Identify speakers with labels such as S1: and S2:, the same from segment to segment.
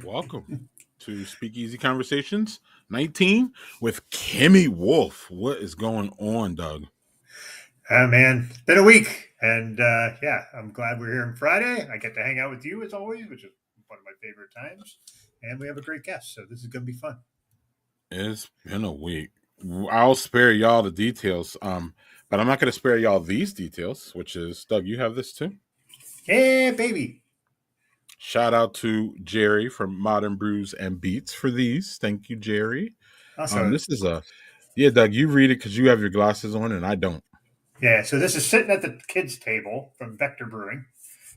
S1: Welcome to SpeakEasy Conversations 19 with Kimmy Wolf. What is going on, Doug?
S2: Man, it's been a week, and I'm glad we're here on Friday. I get to hang out with you as always, which is one of my favorite times, and we have a great guest, so this is going to be fun.
S1: It's been a week. I'll spare y'all the details, but I'm not going to spare y'all these details, which is, Doug, you have this too?
S2: Yeah, baby.
S1: Shout out to Jerry from Modern Brews and Beats for these. Thank you, Jerry. This is Doug, you read it because you have your glasses on and I don't.
S2: Yeah, so this is sitting at the kids' table from Vector Brewing.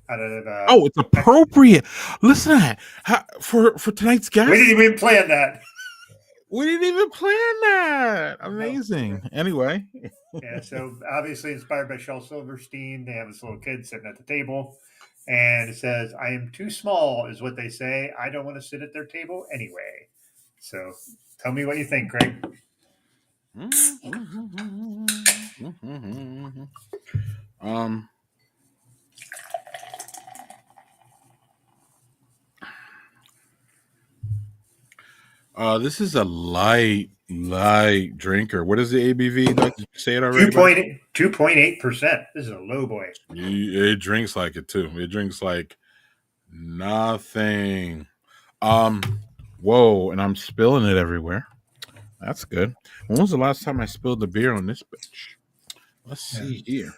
S1: It's appropriate. Listen to that. For tonight's guest.
S2: We didn't even plan that.
S1: We didn't even plan that. Amazing. No. Anyway.
S2: Yeah, so obviously inspired by Shel Silverstein. They have this little kid sitting at the table. And it says, "I am too small," is what they say. I don't want to sit at their table anyway. So tell me what you think, Greg.
S1: This is a light drinker. What is the ABV? Did you say it already?
S2: 2.8%. This is a low boy.
S1: It drinks like it too. It drinks like nothing. Whoa, and I'm spilling it everywhere. That's good. When was the last time I spilled the beer on this bitch? Let's see here.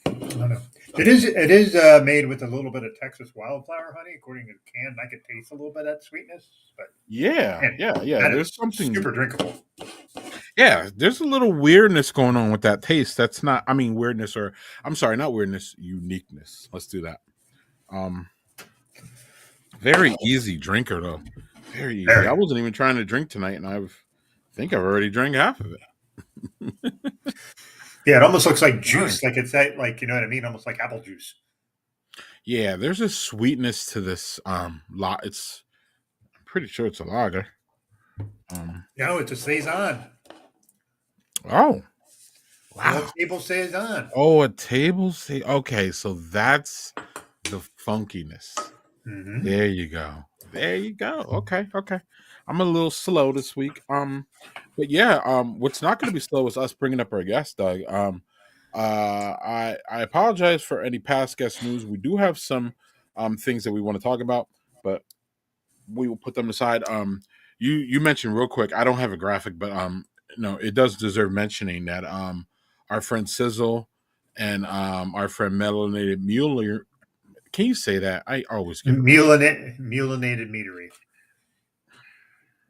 S2: I don't know. It is made with a little bit of Texas wildflower honey, according to the can. I could taste a little bit of that sweetness, but
S1: yeah. There's something
S2: super drinkable.
S1: Yeah, there's a little weirdness going on with that taste. That's not, weirdness, or I'm sorry, not weirdness, uniqueness. Let's do that. Very easy drinker though. Very easy. I wasn't even trying to drink tonight, and I think I've already drank half of it.
S2: Yeah, it almost looks like juice, like it's that, like, you know what I mean, almost like apple juice.
S1: Yeah, there's a sweetness to this. I'm pretty sure it's a lager.
S2: No, it's a saison.
S1: Oh, wow!
S2: A table saison.
S1: Oh, a table saison. Okay, so that's the funkiness.
S2: Mm-hmm.
S1: There you go. Okay. I'm a little slow this week. But yeah, what's not going to be slow is us bringing up our guest, Doug. I apologize for any past guest news. We do have some things that we want to talk about, but we will put them aside. You mentioned real quick. I don't have a graphic, but no, it does deserve mentioning that our friend Sizzle and our friend Melanated Mueller. Can you say that? I always get
S2: Muellinated meadery.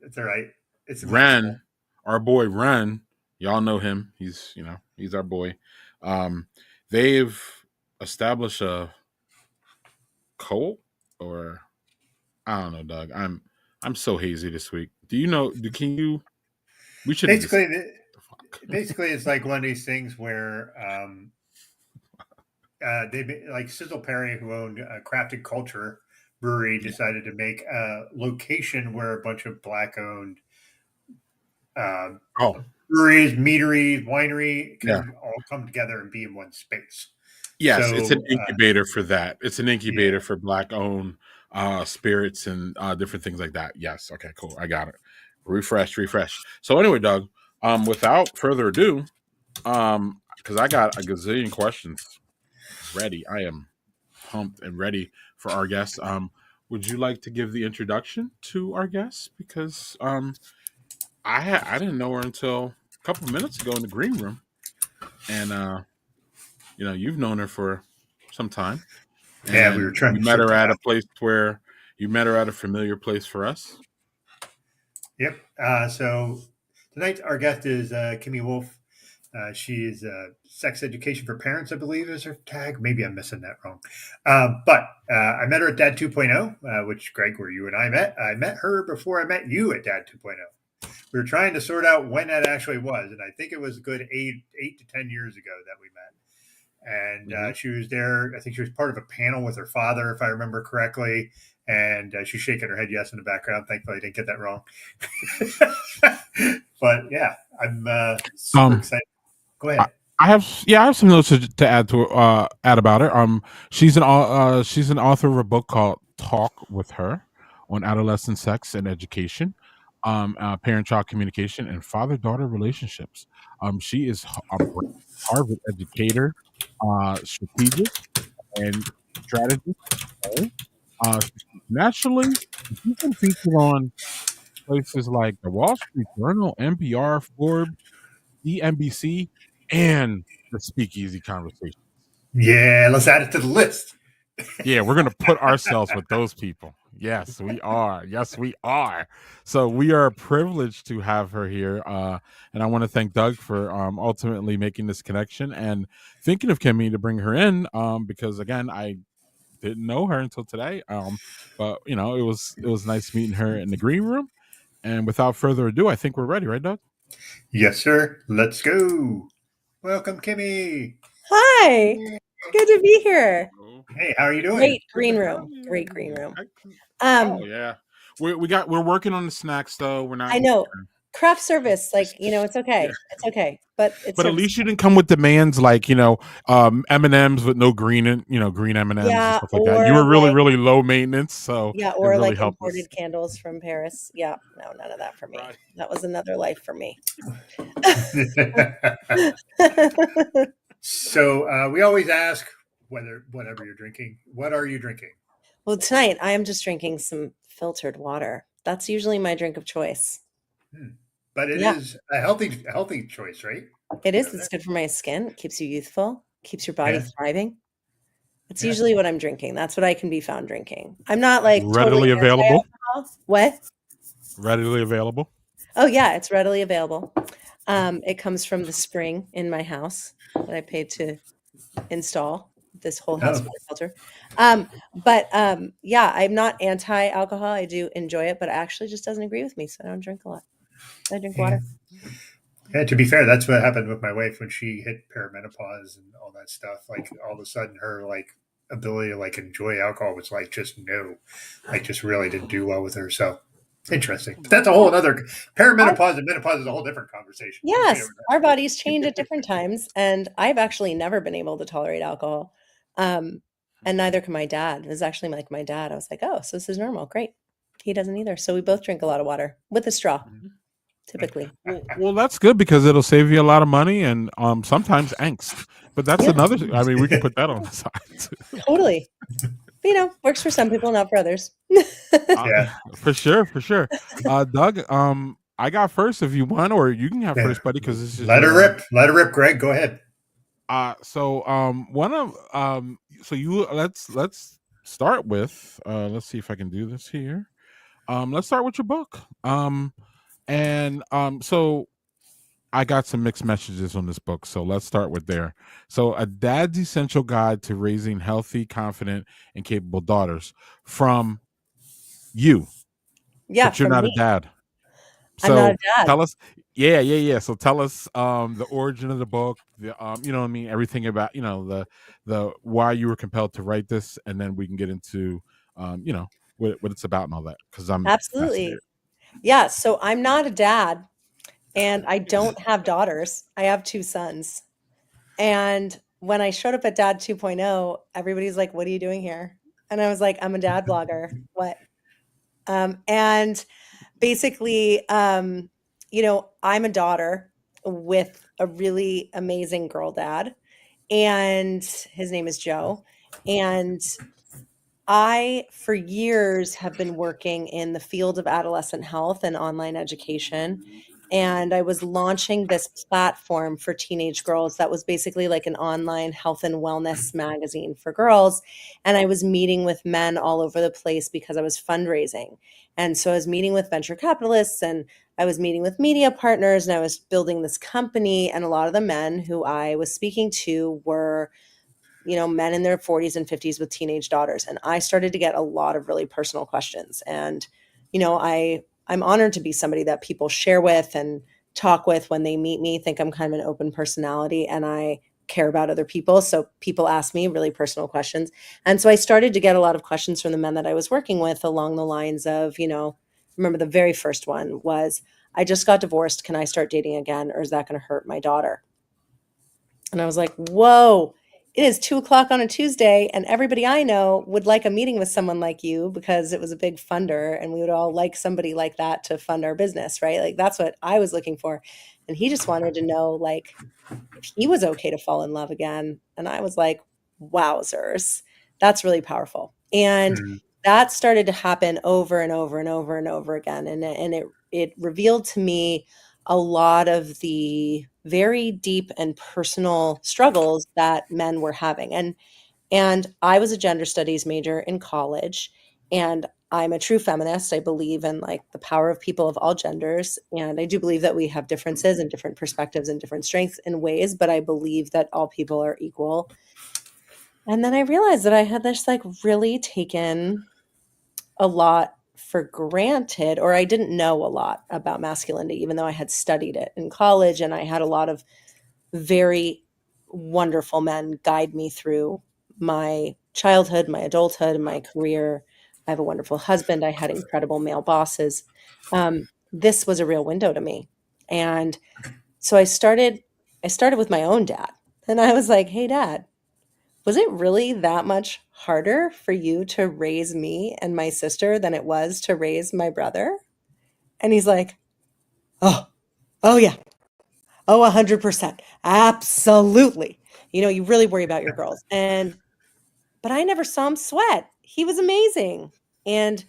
S2: That's all right. It's
S1: Ren, our boy Ren. Y'all know him. He's our boy. They've established a cult, or I don't know, Doug. I'm so hazy this week. Do you know? We should
S2: basically it's like one of these things where they, like Sizzle Perry, who owned Crafted Culture Brewery, decided to make a location where a bunch of Black-owned breweries, meaderies, winery can all come together and be in one space.
S1: Yes, so, it's an incubator for that. It's an incubator for Black-owned spirits and different things like that. Yes. Okay, cool. I got it. Refresh. So anyway, Doug, without further ado, because I got a gazillion questions ready. I am pumped and ready for our guest. Would you like to give the introduction to our guest? Because I didn't know her until a couple minutes ago in the green room, and you've known her for some time,
S2: Yeah, we were
S1: and
S2: trying
S1: you
S2: to
S1: met
S2: sort
S1: her
S2: that
S1: at a
S2: out.
S1: place where you met her at a familiar place for us.
S2: Yep. So tonight our guest is Kimmy Wolf. She is sex education for parents, I believe, is her tag. Maybe I'm missing that wrong. But I met her at Dad 2.0, which, Greg, where you and I met. I met her before I met you at Dad 2.0. We were trying to sort out when that actually was, and I think it was a good 8 to 10 years ago that we met. And
S1: Mm-hmm.
S2: she was there. I think she was part of a panel with her father, if I remember correctly. And she's shaking her head yes in the background. Thankfully, I didn't get that wrong. But yeah, I'm super
S1: Um,
S2: excited. Go
S1: I,
S2: ahead.
S1: I have some notes to add about her. She's an author of a book called Talk with Her on adolescent sex and education, parent-child communication, and father-daughter relationships. She is a Harvard educator, strategist, and strategist. Nationally, she's been featured on places like the Wall Street Journal, NPR, Forbes, CNBC, and the Speakeasy conversation.
S2: Yeah, let's add it to the list.
S1: Yeah, we're gonna put ourselves with those people. Yes, we are. Yes, we are. So we are privileged to have her here, and I want to thank Doug for ultimately making this connection and thinking of Kimmy to bring her in. Because again, I didn't know her until today. But it was nice meeting her in the green room. And without further ado, I think we're ready, right, Doug?
S2: Yes, sir. Let's go. Welcome, Kimmy.
S3: Hi, good to be here.
S2: Hey, how are you doing?
S3: Great
S1: Good
S3: green
S1: to have
S3: room.
S1: you
S3: Great green room.
S1: Oh yeah, we're working on the snacks though. We're not.
S3: I know craft service, like it's
S1: Yeah,
S3: okay. It's okay, but it's
S1: but at
S3: service.
S1: least you didn't come with demands like M&Ms with no green and green M&Ms and
S3: Yeah,
S1: stuff like that. You
S3: or
S1: were really
S3: like
S1: really low maintenance, so it
S3: or
S1: really
S3: like
S1: helped us.
S3: imported candles from Paris. Yeah, no, none of that for me.
S1: Right.
S3: That was another life for me.
S2: So we always ask whatever you're drinking. What are you drinking?
S3: Well, tonight I am just drinking some filtered water. That's usually my drink of choice.
S2: Hmm. But it
S3: Yeah,
S2: is a healthy choice, right?
S3: it
S2: You
S3: is.
S2: know
S3: It's
S2: that.
S3: good for my skin. It keeps you youthful. Keeps your body
S2: Yeah.
S3: thriving. It's
S2: Yeah.
S3: usually what I'm drinking. That's what I can be found drinking. I'm not like totally
S1: Readily available.
S3: anti-alcohol. What?
S1: Readily available.
S3: Oh yeah, it's readily available. It comes from the spring in my house that I paid to install this whole house
S2: Oh.
S3: water filter. But yeah, I'm not anti-alcohol. I do enjoy it, but it actually just doesn't agree with me, so I don't drink a lot. I drink
S2: Yeah.
S3: water.
S2: Yeah, to be fair, that's what happened with my wife when she hit perimenopause and all that stuff. Like all of a sudden, her like ability to like enjoy alcohol was like just no, like just really didn't do well with her. So interesting, but that's a whole other
S3: Our,
S2: perimenopause and menopause is a whole different conversation. We can get
S3: yes,
S2: over
S3: our bodies change at different times, and I've actually never been able to tolerate alcohol. Um, and neither can my dad. It was actually like my dad. I was like, oh, so this is normal. Great. He doesn't either. So we both drink a lot of water with a straw, typically.
S1: Well, that's good because it'll save you a lot of money and sometimes angst. But that's
S3: Yeah,
S1: another. I mean, we can put that on the side too.
S3: totally. But, works for some people, not for others.
S1: Uh,
S2: Yeah,
S1: for sure, for sure. Doug, I got first if you want, or you can have
S2: yeah.
S1: first, buddy, because this is
S2: Let her
S1: your
S2: rip. Let her rip, Greg. Go ahead.
S1: So one of so you let's start with let's see if I can do this here. Let's start with your book. And so I got some mixed messages on this book, so let's start with there. So, A Dad's Essential Guide to Raising Healthy, Confident, and Capable Daughters from you,
S3: Yeah,
S1: but you're
S3: from
S1: not a
S3: me.
S1: dad.
S3: I'm not a
S1: So
S3: dad.
S1: tell us, yeah. So tell us the origin of the book, the you know what I mean, everything about the why you were compelled to write this, and then we can get into what it's about and all that because I'm fascinated.
S3: Absolutely. Yeah, so I'm not a dad and I don't have daughters. I have two sons. And when I showed up at Dad 2.0, everybody's like, "What are you doing here?" And I was like, "I'm a dad blogger." What? And basically, I'm a daughter with a really amazing girl dad, and his name is Joe. And I, for years, have been working in the field of adolescent health and online education. and I was launching this platform for teenage girls that was basically like an online health and wellness magazine for girls. And I was meeting with men all over the place because I was fundraising. And so I was meeting with venture capitalists, and I was meeting with media partners, and I was building this company. And a lot of the men who I was speaking to were, men in their 40s and 50s with teenage daughters. And I started to get a lot of really personal questions. And, I'm honored to be somebody that people share with and talk with when they meet me. Think I'm kind of an open personality, and I care about other people. So people ask me really personal questions. And so I started to get a lot of questions from the men that I was working with along the lines of, remember the very first one was, I just got divorced. Can I start dating again? Or is that going to hurt my daughter? And I was like, whoa, it is 2 o'clock on a Tuesday, and everybody I know would like a meeting with someone like you because it was a big funder, and we would all like somebody like that to fund our business, right? Like that's what I was looking for. And he just wanted to know, like, if he was okay to fall in love again. And I was like, wowzers, that's really powerful. And
S2: Mm.
S3: that started to happen over and over and over and over again. And it revealed to me a lot of the very deep and personal struggles that men were having. And I was a gender studies major in college, and I'm a true feminist. I believe in like the power of people of all genders, and I do believe that we have differences and different perspectives and different strengths and ways, but I believe that all people are equal. And then I realized that I had this like really taken a lot for granted, or I didn't know a lot about masculinity, even though I had studied it in college, and I had a lot of very wonderful men guide me through my childhood, my adulthood, and my career. I have a wonderful husband. I had incredible male bosses. This was a real window to me. And so I started with my own dad. And I was like, "Hey dad, was it really that much harder for you to raise me and my sister than it was to raise my brother?" And he's like, "Oh, oh yeah. Oh, 100%. Absolutely. You really worry about your girls." But I never saw him sweat. He was amazing. And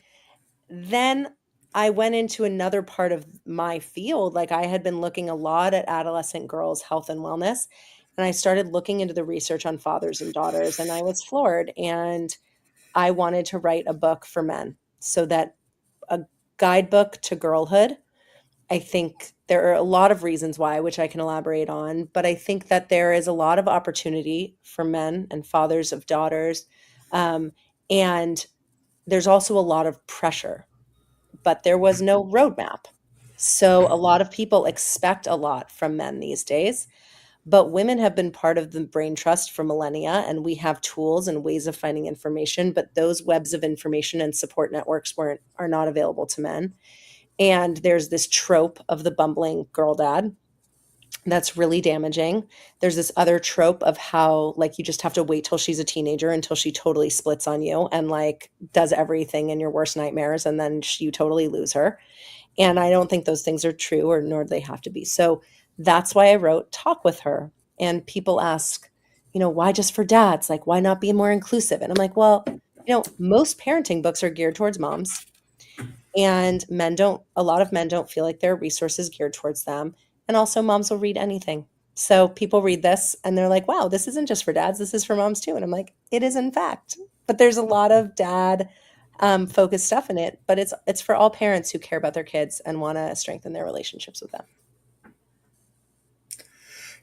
S3: then I went into another part of my field. Like I had been looking a lot at adolescent girls' health and wellness. And I started looking into the research on fathers and daughters, and I was floored. And I wanted to write a book for men, so that a guidebook to girlhood. I think there are a lot of reasons why, which I can elaborate on, but I think that there is a lot of opportunity for men and fathers of daughters. Um, and there's also a lot of pressure, but there was no roadmap. So a lot of people expect a lot from men these days, but women have been part of the brain trust for millennia, and we have tools and ways of finding information, but those webs of information and support networks are not available to men. And there's this trope of the bumbling girl dad that's really damaging. There's this other trope of how like you just have to wait till she's a teenager until she totally splits on you and like does everything in your worst nightmares, and then you totally lose her. And I don't think those things are true, or nor do they have to be. So that's why I wrote Talk with Her. And people ask, why just for dads? Like, why not be more inclusive? And I'm like, well, most parenting books are geared towards moms, and a lot of men don't feel like there are resources geared towards them. And also moms will read anything. So people read this and they're like, wow, this isn't just for dads, this is for moms too. And I'm like, it is in fact. But there's a lot of dad focused stuff in it, but it's for all parents who care about their kids and want to strengthen their relationships with them.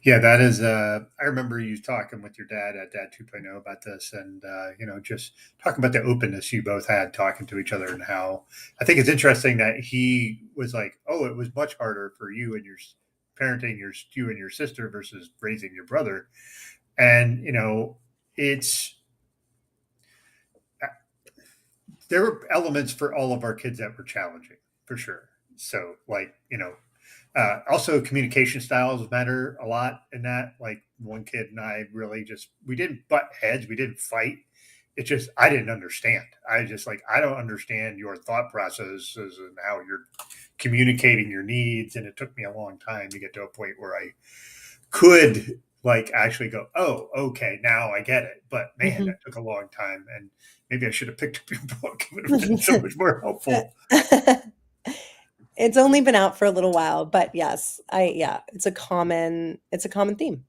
S2: Yeah, that is. I remember you talking with your dad at Dad 2.0 about this, and just talking about the openness you both had talking to each other, and how I think it's interesting that he was like, "Oh, it was much harder for you and your parenting you and your sister versus raising your brother," and it's there were elements for all of our kids that were challenging for sure. So, like, also communication styles matter a lot in that. Like, one kid and I really just we didn't butt heads, we didn't fight. It's just I didn't understand. I just like I don't understand your thought processes and how you're communicating your needs, and it took me a long time to get to a point where I could like actually go, oh, okay, now I get it. But man,
S3: Mhm.
S2: that took a long time, and maybe I should have picked up your book. It would have been so much more helpful.
S3: It's only been out for a little while, but yes, yeah, it's a common theme.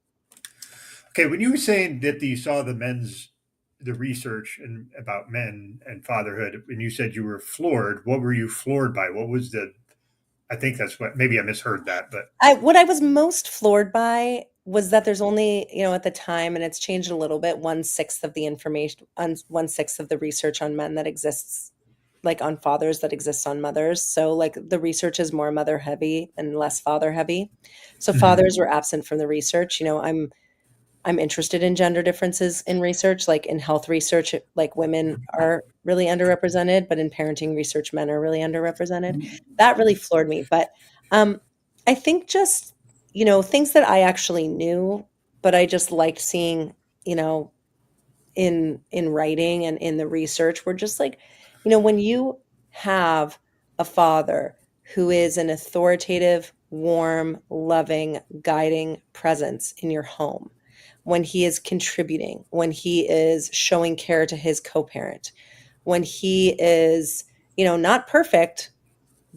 S2: Okay, when you were saying that you saw the research and about men and fatherhood, and you said you were floored, what were you floored by? What was the? I think that's what. Maybe I misheard that, but
S3: What I was most floored by was that there's only, at the time, and it's changed a little bit, 1/6 of the information, 1/6 of the research on men that exists, like on fathers, that exists on mothers. So like the research is more mother heavy and less father heavy. So
S2: Mhm.
S3: fathers were absent from the research. I'm interested in gender differences in research, like in health research, like women are really underrepresented, but in parenting research, men are really underrepresented. That really floored me. But um, I think just, things that I actually knew, but I just liked seeing, you know, in writing and in the research were just like, when you have a father who is an authoritative, warm, loving, guiding presence in your home, when he is contributing, when he is showing care to his co-parent, when he is, not perfect,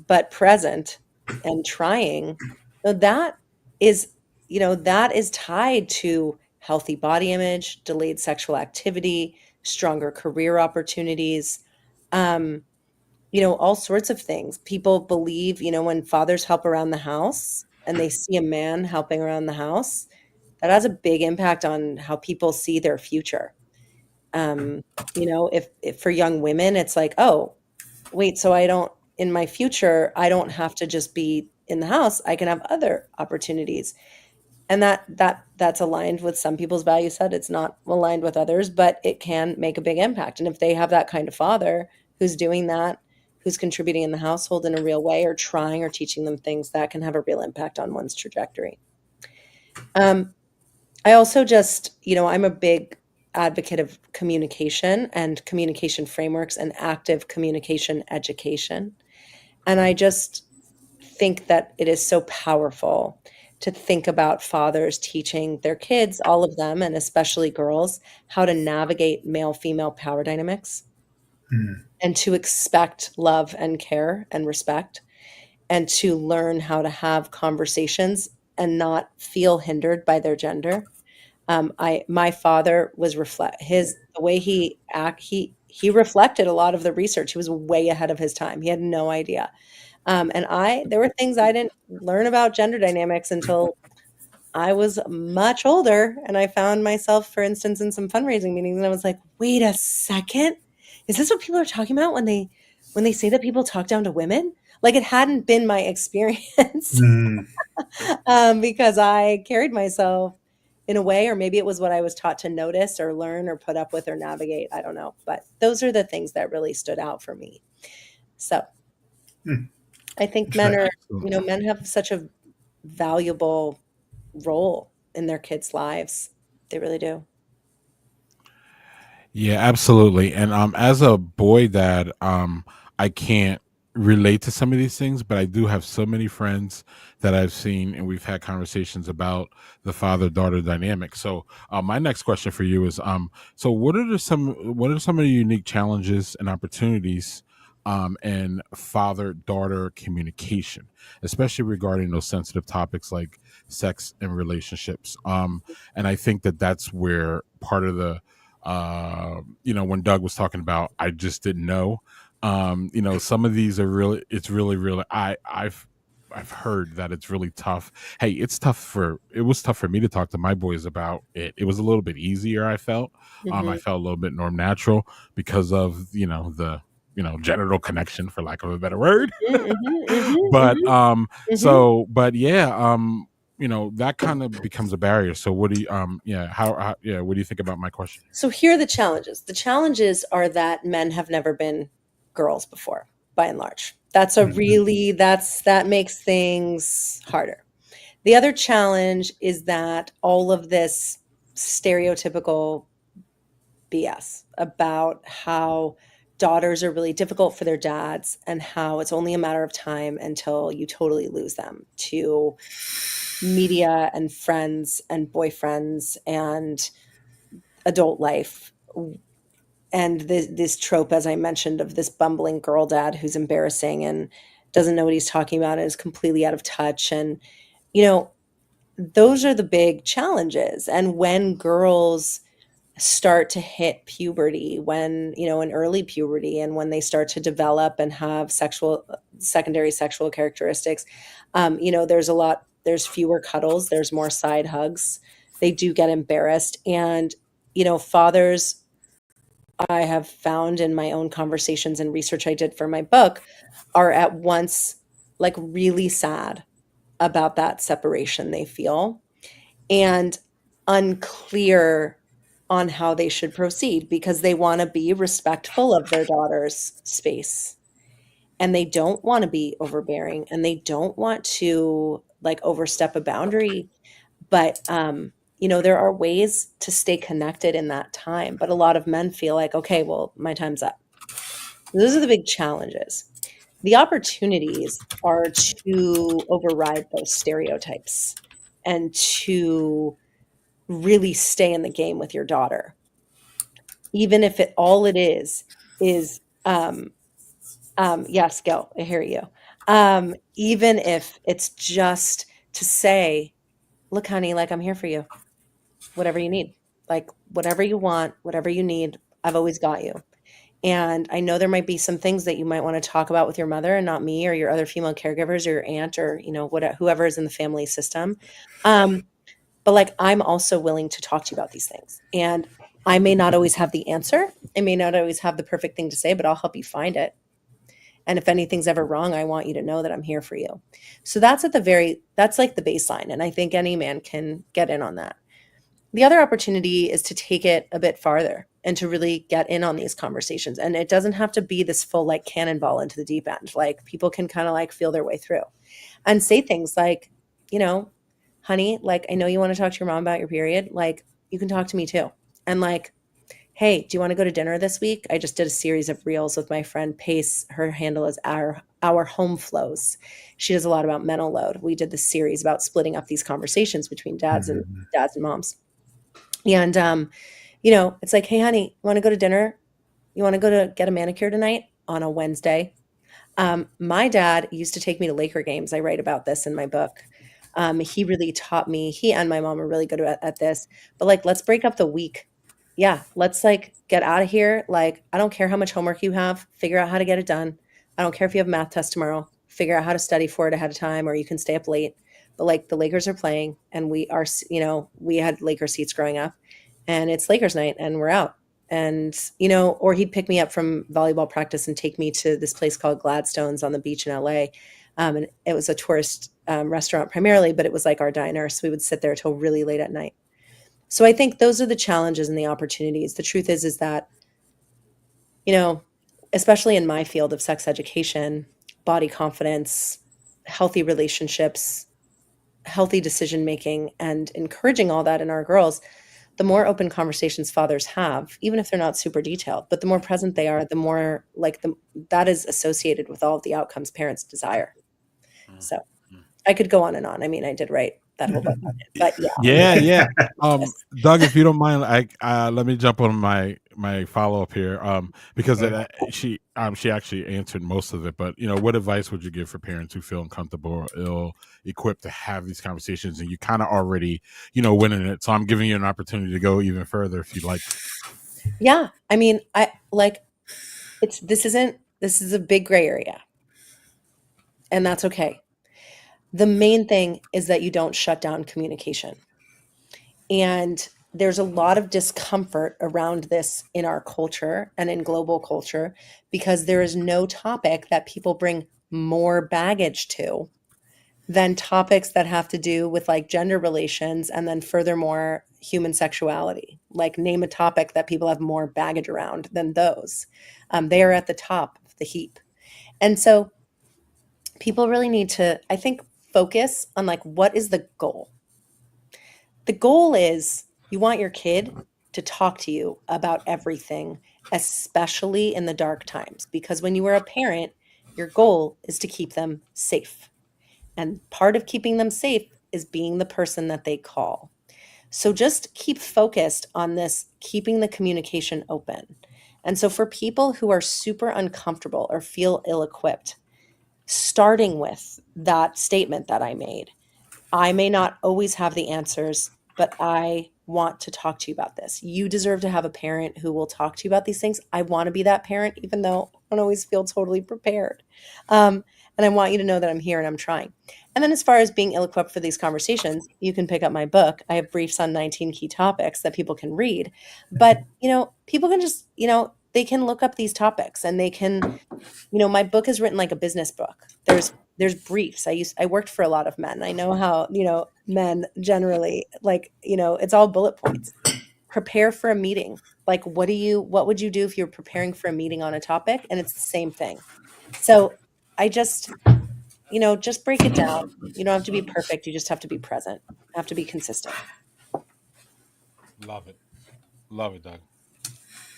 S3: but present and trying, that is, that is tied to healthy body image, delayed sexual activity, stronger career opportunities, um, all sorts of things. People believe, when fathers help around the house and they see a man helping around the house, that has a big impact on how people see their future. Um, if for young women, it's like, oh, wait, so in my future, I don't have to just be in the house. I can have other opportunities. And that's aligned with some people's value set. It's not aligned with others, but it can make a big impact. And if they have that kind of father who's doing that, who's contributing in the household in a real way or trying or teaching them things, that can have a real impact on one's trajectory. Um, I also just, I'm a big advocate of communication and communication frameworks and active communication education. And I just think that it is so powerful to think about fathers teaching their kids, all of them, and especially girls, how to navigate male female power dynamics
S2: Mhm.
S3: and to expect love and care and respect and to learn how to have conversations and not feel hindered by their gender. My father was reflect his the way he reflected a lot of the research. He was way ahead of his time. He had no idea. And there were things I didn't learn about gender dynamics until I was much older, and I found myself, for instance, in some fundraising meetings, and I was like, "Wait a second, is this what people are talking about when they say that people talk down to women?" Like it hadn't been my experience,
S2: Mhm.
S3: because I carried myself in a way, or maybe it was what I was taught to notice or learn or put up with or navigate. I don't know, but those are the things that really stood out for me. So
S2: Mhm.
S3: I think
S1: Yeah,
S3: men
S1: absolutely.
S3: men have such a valuable role in their kids' lives. They really do.
S1: Yeah, absolutely. And as a boy dad, I can't relate to some of these things, but I do have so many friends that I've seen and we've had conversations about the father-daughter dynamic. So, my next question for you is so what are some of the unique challenges and opportunities in father-daughter communication, especially regarding those sensitive topics like sex and relationships. And I think that that's where part of the when Doug was talking about I just didn't know. Some of these are really it's really, really I've heard that it's really tough. Hey, it was tough for me to talk to my boys about it. It was a little bit easier, I felt. I
S3: Mhm.
S1: felt a little bit more natural because of, the genital connection for lack of a better word.
S3: Mhm, mhm, mhm,
S1: but
S3: mhm, mhm.
S1: but yeah, that kind of becomes a barrier. So what do you yeah, yeah, what do you think about my question?
S3: So here are the challenges. The challenges are that men have never been girls before, by and large.
S2: Mhm.
S3: That makes things harder. The other challenge is that all of this stereotypical BS about how daughters are really difficult for their dads and how it's only a matter of time until you totally lose them to media and friends and boyfriends and adult life. And this trope, as I mentioned, of this bumbling girl dad who's embarrassing doesn't know what he's talking about, and is completely out of touch. And, you know, those are the big challenges. And when girls start to hit puberty, when, in early puberty, and when they start to develop and have secondary sexual characteristics, there's fewer cuddles, there's more side hugs. They do get embarrassed. And, fathers, I have found in my own conversations and research I did for my book, are at once like really sad about that separation they feel, and unclear on how they should proceed, because they want to be respectful of their daughter's space, and they don't want to be overbearing, and they don't want to like overstep a boundary. But there are ways to stay connected in that time, but a lot of men feel like, okay, well, my time's up. Those are the big challenges. The opportunities are to override those stereotypes and to really stay in the game with your daughter, even if all it is yes, Gil, I hear you. Even if it's just to say, look, honey, like, I'm here for you, whatever you need, like whatever you want, whatever you need, I've always got you. And I know there might be some things that you might want to talk about with your mother and not me or your other female caregivers or your aunt or, whoever is in the family system. But like, I'm also willing to talk to you about these things. And I may not always have the answer. I may not always have the perfect thing to say, but I'll help you find it. And if anything's ever wrong, I want you to know that I'm here for you. So that's like the baseline. And I think any man can get in on that. The other opportunity is to take it a bit farther and to really get in on these conversations. And it doesn't have to be this full like cannonball into the deep end. Like, people can kind of like feel their way through and say things like, honey, like, I know you want to talk to your mom about your period. Like, you can talk to me too. And like, hey, do you want to go to dinner this week? I just did a series of reels with my friend Pace. Her handle is our home flows. She does a lot about mental load. We did this series about splitting up these conversations between dads and moms. And, it's like, hey, honey, you want to go to dinner? You want to go to get a manicure tonight on a Wednesday? My dad used to take me to Laker games. I write about this in my book. He really taught me, he and my mom are really good at this, but like, let's break up the week. Yeah. Let's like get out of here. Like, I don't care how much homework you have, figure out how to get it done. I don't care if you have a math test tomorrow, figure out how to study for it ahead of time, or you can stay up late. But like, the Lakers are playing, and we had Laker seats growing up, and it's Lakers night and we're out. And, or he'd pick me up from volleyball practice and take me to this place called Gladstone's on the beach in LA. And it was a tourist restaurant primarily, but it was like our diner. So we would sit there till really late at night. So I think those are the challenges and the opportunities. The truth is that, especially in my field of sex education, body confidence, healthy relationships, healthy decision-making, and encouraging all that in our girls, the more open conversations fathers have, even if they're not super detailed, but the more present they are, the more like that is associated with all of the outcomes parents desire. So I could go on and on. I mean, I did write that whole book on it, but
S1: yeah. Doug, if you don't mind, let me jump on my follow up here, because she actually answered most of it. But what advice would you give for parents who feel uncomfortable or ill equipped to have these conversations, and you kind of already winning it? So I'm giving you an opportunity to go even further if you'd like.
S3: Yeah, I mean, this is a big gray area, and that's okay. The main thing is that you don't shut down communication. And there's a lot of discomfort around this in our culture and in global culture, because there is no topic that people bring more baggage to than topics that have to do with like gender relations, and then furthermore, human sexuality. Like, name a topic that people have more baggage around than those. They are at the top of the heap. And so people really need to, I think, focus on like, what is the goal? The goal is you want your kid to talk to you about everything, especially in the dark times, because when you are a parent, your goal is to keep them safe. And part of keeping them safe is being the person that they call. So just keep focused on this, keeping the communication open. And so for people who are super uncomfortable or feel ill-equipped, starting with that statement that I made. I may not always have the answers, but I want to talk to you about this. You deserve to have a parent who will talk to you about these things. I want to be that parent, even though I don't always feel totally prepared. And I want you to know that I'm here and I'm trying. And then, as far as being ill equipped for these conversations, you can pick up my book. I have briefs on 19 key topics that people can read. But, people can just, they can look up these topics and they can, my book is written like a business book. There's briefs. I worked for a lot of men. I know how, men generally like, it's all bullet points. Prepare for a meeting. Like, what would you do if you're preparing for a meeting on a topic? And it's the same thing. So I just break it down. You don't have to be perfect. You just have to be present. You have to be consistent.
S1: Love it. Love it, Doug.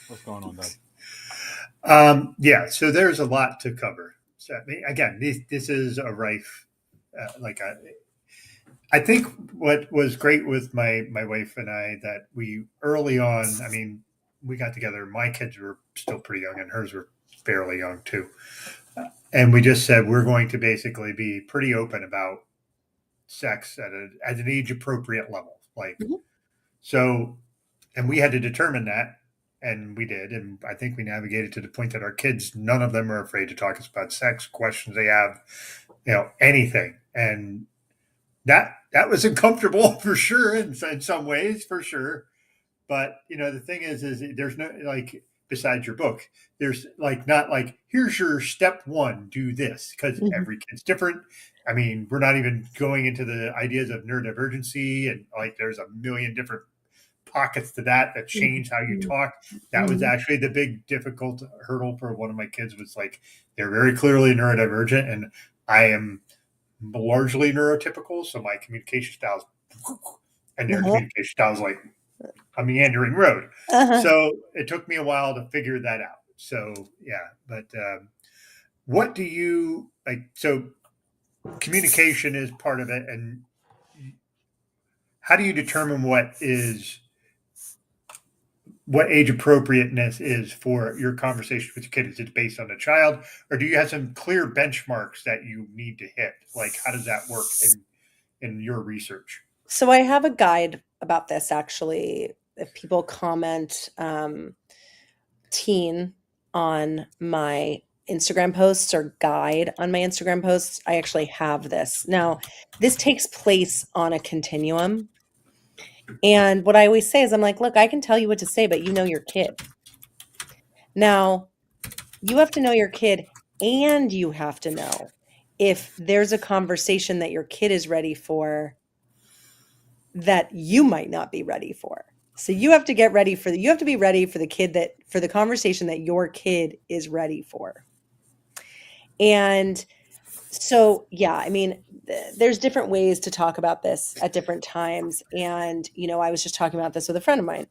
S1: What's going on, Doug?
S2: Yeah, so there's a lot to cover. So again, this is a rife, I think what was great with my wife and I that we early on, I mean, we got together. My kids were still pretty young, and hers were fairly young too. And we just said we're going to basically be pretty open about sex at an age appropriate level, so. And we had to determine that, and we did. And I think we navigated to the point that our kids, none of them are afraid to talk about sex, questions they have, anything. And that was uncomfortable for sure, in some ways, for sure. But the thing is there's no besides your book, there's not here's your step one, do this, because every kid's different. I mean, we're not even going into the ideas of neurodivergency, and there's a million different pockets to that change how you talk. That was actually the big difficult hurdle for one of my kids, was they're very clearly neurodivergent, and I am largely neurotypical, so my communication styles and their communication styles like a meandering road. So it took me a while to figure that out. So yeah, but what do you so communication is part of it, and how do you determine what age appropriateness is for your conversation with your kid? Is it based on the child, or do you have some clear benchmarks that you need to hit? How does that work in your research?
S3: So I have a guide about this, actually. If people comment teen on my Instagram posts or guide on my Instagram posts, I actually have this. Now, this takes place on a continuum. And what I always say is, I'm like, look, I can tell you what to say, but you know your kid. Now, you have to know your kid, and you have to know if there's a conversation that your kid is ready for that you might not be ready for. So you have to be ready for the conversation that your kid is ready for. And so, yeah, I mean, there's different ways to talk about this at different times. And, I was just talking about this with a friend of mine.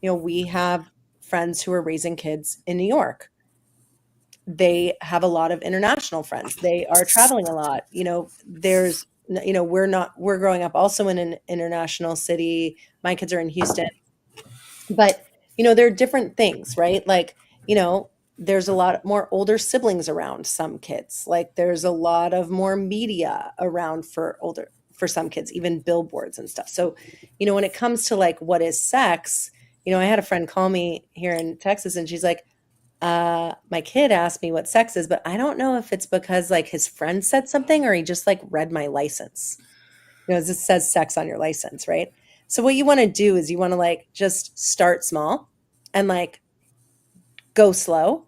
S3: We have friends who are raising kids in New York. They have a lot of international friends. They are traveling a lot. We're growing up also in an international city. My kids are in Houston. But, there are different things, right? There's a lot more older siblings around some kids. There's a lot of more media around for some kids, even billboards and stuff. So, when it comes to what is sex, I had a friend call me here in Texas, and she's like, my kid asked me what sex is, but I don't know if it's because his friend said something, or he just read my license. This says sex on your license, right? So what you want to do is you want to just start small and go slow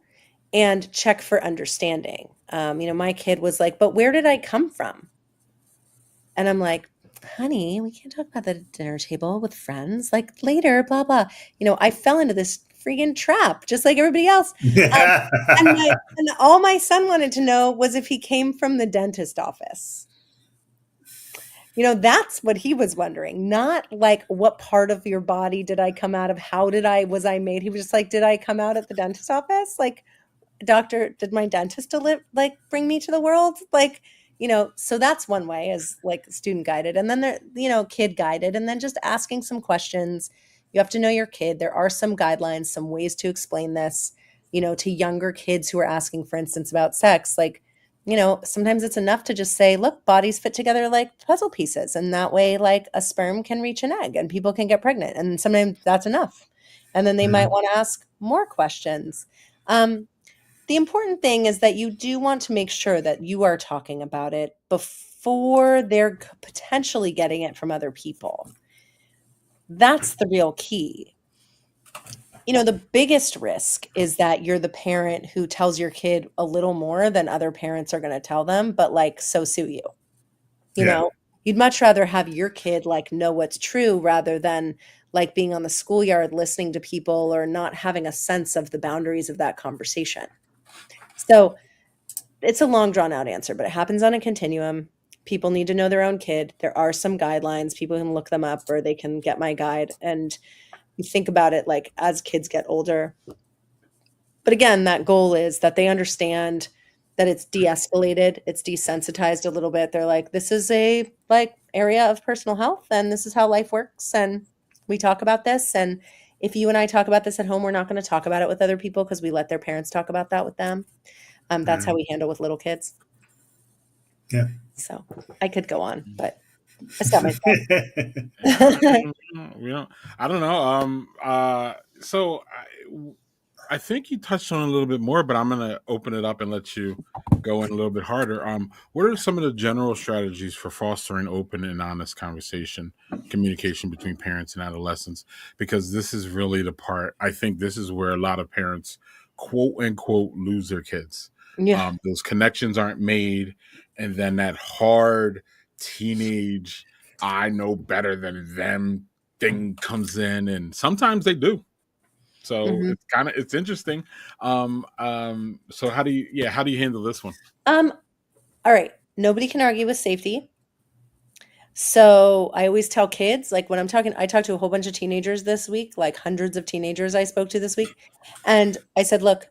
S3: and check for understanding. My kid was like, but where did I come from? And I'm like, honey, we can't talk about that at dinner table with friends, later, blah, blah. I fell into this freaking trap just like everybody else. And all my son wanted to know was if he came from the dentist office. That's what he was wondering, not what part of your body did I come out of? Was I made? He was just like, did I come out at the dentist office? Doctor, did my dentist bring me to the world? So that's one way, is student guided. And then there, kid guided, and then just asking some questions. You have to know your kid. There are some guidelines, some ways to explain this, to younger kids who are asking, for instance, about sex. sometimes it's enough to just say, look, bodies fit together like puzzle pieces. And that way, like a sperm can reach an egg and people can get pregnant. And sometimes that's enough. And then they might want to ask more questions. The important thing is that you do want to make sure that you are talking about it before they're potentially getting it from other people. That's the real key. The biggest risk is that you're the parent who tells your kid a little more than other parents are going to tell them, but like, so sue you. You'd much rather have your kid like know what's true rather than like being on the schoolyard listening to people or not having a sense of the boundaries of that conversation. So it's a long drawn out answer, but it happens on a continuum. People need to know their own kid. There are some guidelines. People can look them up or they can get my guide. And you think about it like as kids get older. But again, that goal is that they understand that it's de-escalated, it's desensitized a little bit. They're like, this is a like area of personal health and this is how life works. And we talk about this. And if you and I talk about this at home, we're not going to talk about it with other people because we let their parents talk about that with them. That's how we handle with little kids.
S2: Yeah.
S3: So I could go on, but I stopped myself.
S1: I don't know. So I think you touched on it a little bit more, but I'm going to open it up and let you go in a little bit harder. What are some of the general strategies for fostering open and honest communication between parents and adolescents? Because this is really the part, I think this is where a lot of parents, quote unquote, lose their kids.
S3: Yeah.
S1: Those connections aren't made. And then that hard teenage, I know better than them thing comes in, and sometimes they do. So it's interesting. So how do you handle this one?
S3: All right. Nobody can argue with safety. So I always tell kids, like when I talked to a whole bunch of teenagers this week, like hundreds of teenagers I spoke to this week. And I said, look,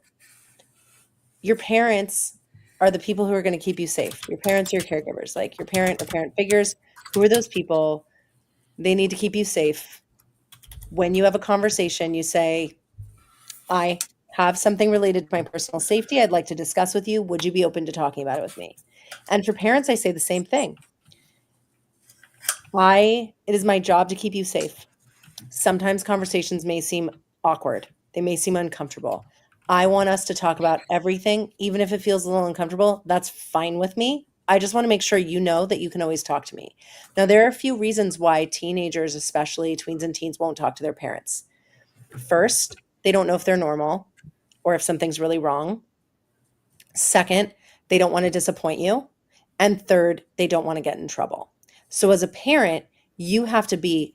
S3: your parents are the people who are going to keep you safe. Your parents are your caregivers, like your parent or parent figures. Who are those people? They need to keep you safe. When you have a conversation, you say, I have something related to my personal safety I'd like to discuss with you. Would you be open to talking about it with me? And for parents, I say the same thing. It is my job to keep you safe. Sometimes conversations may seem awkward. They may seem uncomfortable. I want us to talk about everything, even if it feels a little uncomfortable. That's fine with me. I just want to make sure you know that you can always talk to me. Now, there are a few reasons why teenagers, especially tweens and teens, won't talk to their parents. First, they don't know if they're normal or if something's really wrong. Second, they don't want to disappoint you. And third, they don't want to get in trouble. So as a parent, you have to be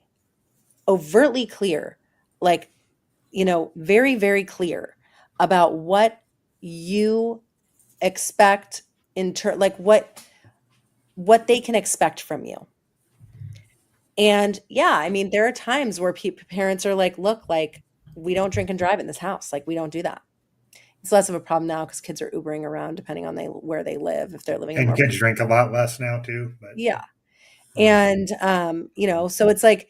S3: overtly clear, like, very, very clear about what you expect like what they can expect from you. And yeah, I mean, there are times where parents are like, look, like we don't drink and drive in this house. Like we don't do that. It's less of a problem now because kids are Ubering around depending on where they live, if they're living in
S2: And kids drink a lot less now too. But
S3: yeah. And, so it's like,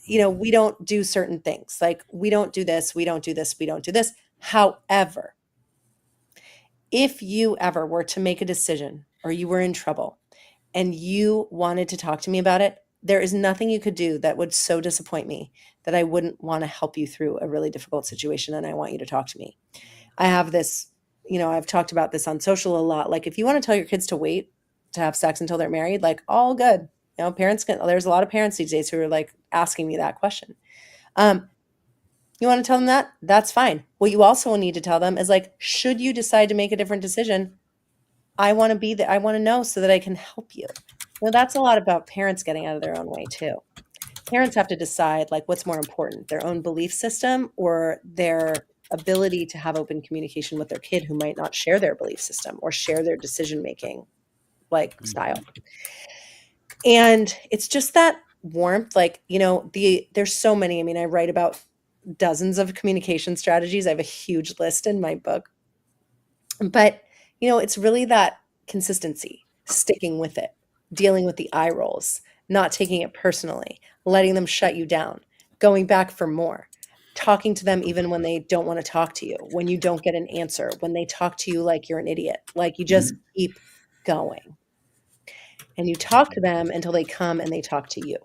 S3: we don't do certain things. Like we don't do this, we don't do this, we don't do this. However, if you ever were to make a decision or you were in trouble and you wanted to talk to me about it, there is nothing you could do that would so disappoint me that I wouldn't want to help you through a really difficult situation. And I want you to talk to me. I have this, I've talked about this on social a lot. Like if you want to tell your kids to wait to have sex until they're married, like all good. There's a lot of parents these days who are like asking me that question. You want to tell them that? That's fine. What you also need to tell them is like, should you decide to make a different decision, I want to be there. I want to know so that I can help you. That's a lot about parents getting out of their own way too. Parents have to decide like what's more important, their own belief system or their ability to have open communication with their kid who might not share their belief system or share their decision-making like style. And it's just that warmth, like, there's so many, I write about dozens of communication strategies. I have a huge list in my book, but it's really that consistency, sticking with it, dealing with the eye rolls, not taking it personally, letting them shut you down, going back for more, talking to them even when they don't want to talk to you, when you don't get an answer, when they talk to you like you're an idiot, like you just keep going? And you talk to them until they come and they talk to you.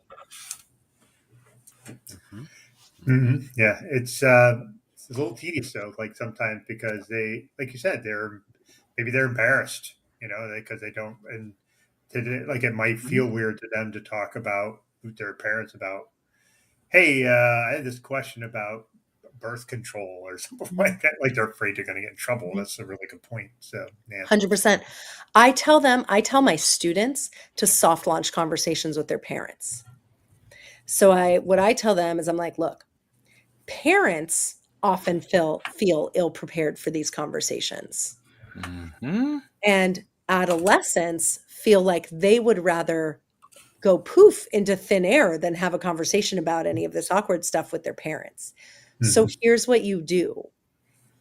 S2: Yeah, it's a little tedious though. Like sometimes because they, like you said, maybe they're embarrassed, because they don't, and like it might feel weird to them to talk about with their parents about, hey, I had this question about birth control or something like that. Like they're afraid they're going to get in trouble. That's a really good point. So yeah,
S3: 100%. I tell my students to soft launch conversations with their parents. So what I tell them is I'm like, look, parents often feel ill prepared for these conversations. And adolescents feel like they would rather go poof into thin air than have a conversation about any of this awkward stuff with their parents. So here's what you do.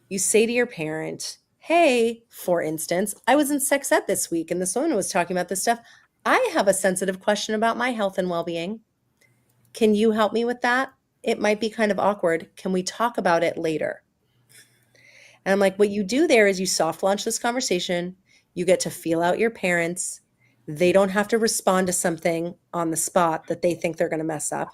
S3: You say to your parent, hey, for instance, I was in sex ed this week and this woman was talking about this stuff. I have a sensitive question about my health and well-being. Can you help me with that? It might be kind of awkward. Can we talk about it later? And I'm like, what you do there is you soft launch this conversation. You get to feel out your parents. They don't have to respond to something on the spot that they think they're going to mess up.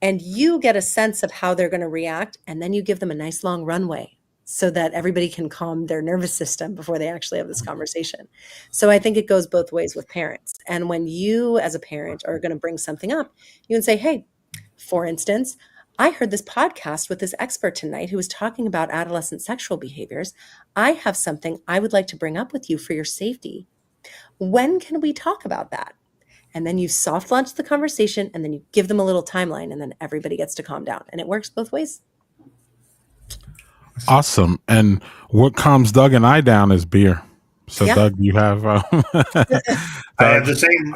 S3: And you get a sense of how they're going to react. And then you give them a nice long runway so that everybody can calm their nervous system before they actually have this conversation. So I think it goes both ways with parents. And when you as a parent are going to bring something up, you can say, hey, for instance, I heard this podcast with this expert tonight who was talking about adolescent sexual behaviors. I have something I would like to bring up with you for your safety. When can we talk about that? And then you soft launch the conversation and then you give them a little timeline and then everybody gets to calm down. And it works both ways.
S1: Awesome. And what calms Doug and I down is beer. So
S3: Yeah.
S1: Doug, you have
S2: I have the same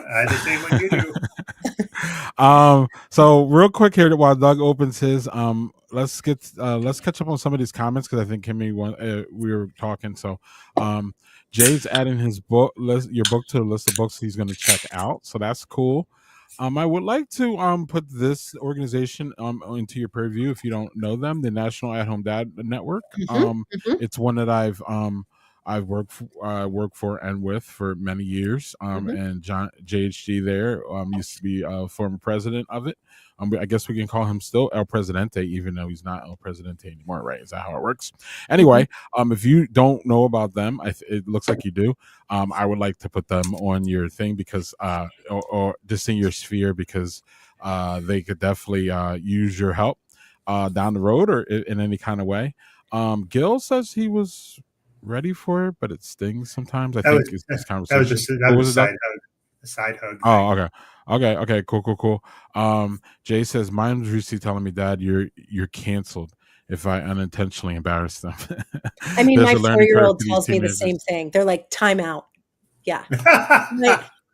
S2: one you do.
S1: So real quick here while Doug opens his, let's catch up on some of these comments because I think Kimmy we were talking. So Jay's adding his your book to the list of books he's going to check out. So that's cool. I would like to put this organization into your purview if you don't know them, the National At Home Dad Network. It's one that I've worked for and with for many years. And John JHG there used to be a former president of it. I guess we can call him still El Presidente, even though he's not El Presidente anymore, right? Is that how it works? Anyway, if you don't know about them, it looks like you do. I would like to put them on your thing because, or just in your sphere because they could definitely use your help down the road or in any kind of way. Gil says he was ready for it, but it stings sometimes. I think it's this conversation.
S2: That was a side hug. A side hug.
S1: Oh, okay. Cool. Jay says mine was recently telling me, Dad, you're canceled if I unintentionally embarrass them.
S3: I mean, my 4-year-old tells me the same thing. They're like, time out. Yeah.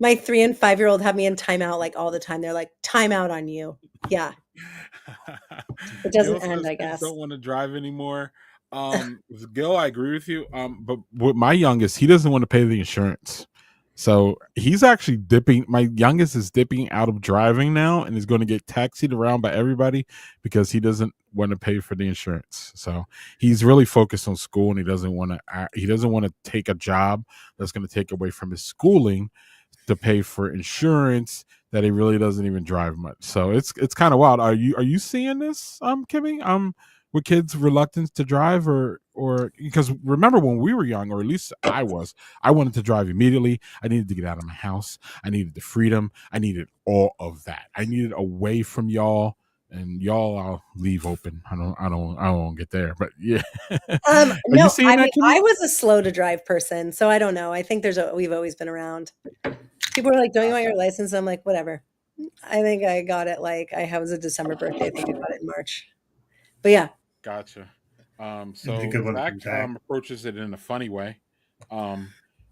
S3: my 3 and 5-year-old have me in timeout like all the time. They're like, time out on you. Yeah. It doesn't end, I guess.
S1: Don't want to drive anymore. Gil, I agree with you. But with my youngest, he doesn't want to pay the insurance. So he's actually dipping. My youngest is dipping out of driving now and is going to get taxied around by everybody because he doesn't want to pay for the insurance. So he's really focused on school and he doesn't want to take a job that's going to take away from his schooling to pay for insurance that he really doesn't even drive much. So it's kind of wild. Are you seeing this, Kimmy? With kids' reluctance to drive or because remember when we were young, or at least I wanted to drive immediately. I needed to get out of my house. I needed the freedom. I needed all of that. I needed away from y'all, and y'all I'll leave open. I don't get there, but yeah.
S3: No, I was a slow to drive person, so I don't know. I think we've always been around. People are like, don't you want your license? I'm like, whatever. I think I got it. Like I was a December birthday. I think I got it in March, but yeah.
S1: Gotcha. So Zach approaches it in a funny way,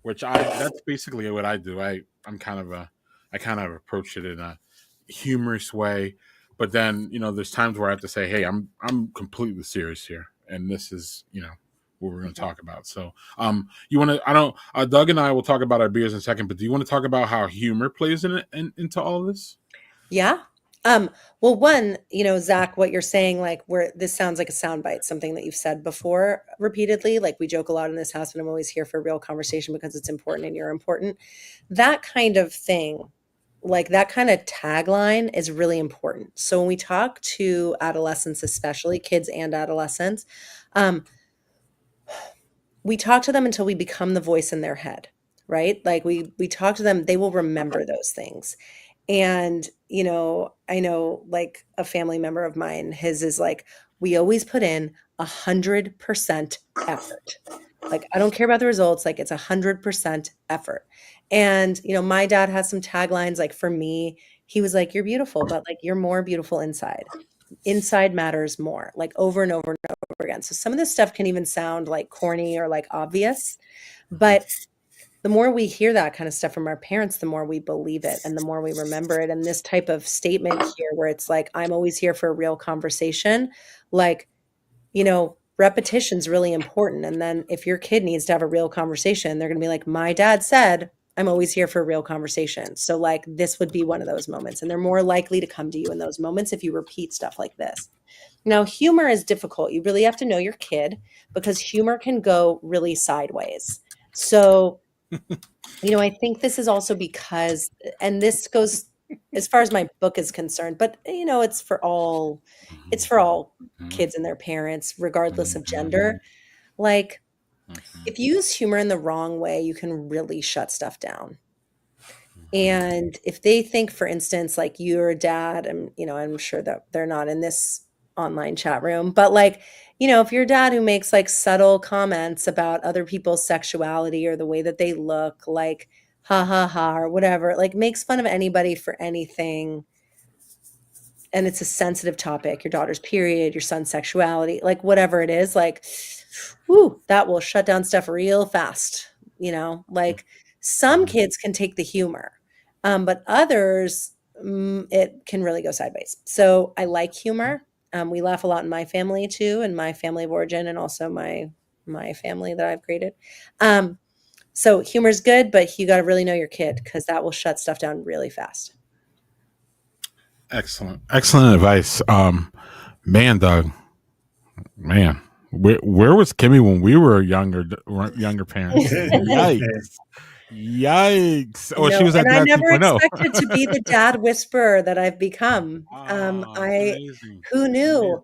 S1: which that's basically what I do. I kind of approach it in a humorous way, but then there's times where I have to say, hey, I'm completely serious here, and this is what we're going to talk about. So you want to? Doug and I will talk about our beers in a second, but do you want to talk about how humor plays into all of this?
S3: Yeah. Well, one, Zach, what you're saying, like, where this sounds like a soundbite, something that you've said before repeatedly. Like, we joke a lot in this house, but I'm always here for real conversation because it's important and you're important. That kind of thing, like that kind of tagline is really important. So when we talk to adolescents, especially kids and adolescents, um, we talk to them until we become the voice in their head, right? Like we talk to them, they will remember those things. And, I know like a family member of mine, his is like, we always put in 100% effort. Like, I don't care about the results. Like, it's 100% effort. And, my dad has some taglines. Like, for me, he was like, you're beautiful, but like, you're more beautiful inside. Inside matters more, like over and over and over again. So some of this stuff can even sound like corny or like obvious, but the more we hear that kind of stuff from our parents, the more we believe it and the more we remember it. And this type of statement here, where it's like, I'm always here for a real conversation, like, repetition's really important. And then if your kid needs to have a real conversation, they're going to be like, my dad said, I'm always here for a real conversation. So like, this would be one of those moments. And they're more likely to come to you in those moments if you repeat stuff like this. Now, humor is difficult. You really have to know your kid because humor can go really sideways. So, I think this is also because, and this goes as far as my book is concerned, but it's for all kids and their parents, regardless of gender. Like, if you use humor in the wrong way, you can really shut stuff down. And if they think, for instance, like you're a dad, and I'm sure that they're not in this online chat room, but like, if you're a dad who makes like subtle comments about other people's sexuality or the way that they look, like ha ha ha or whatever, like makes fun of anybody for anything, and it's a sensitive topic, your daughter's period, your son's sexuality, like whatever it is, like, whoo, that will shut down stuff real fast. Like some kids can take the humor, but others, it can really go sideways. So I like humor. We laugh a lot in my family too, and my family of origin, and also my family that I've created. So humor's good, but you got to really know your kid because that will shut stuff down really fast.
S1: Excellent advice. Man, Doug, man, where was Kimmy when we were younger parents? Yikes! Oh, she was at
S3: and I
S1: that
S3: never
S1: 2.0.
S3: expected to be the dad whisperer that I've become.
S1: Amazing.
S3: Who knew
S1: Amazing.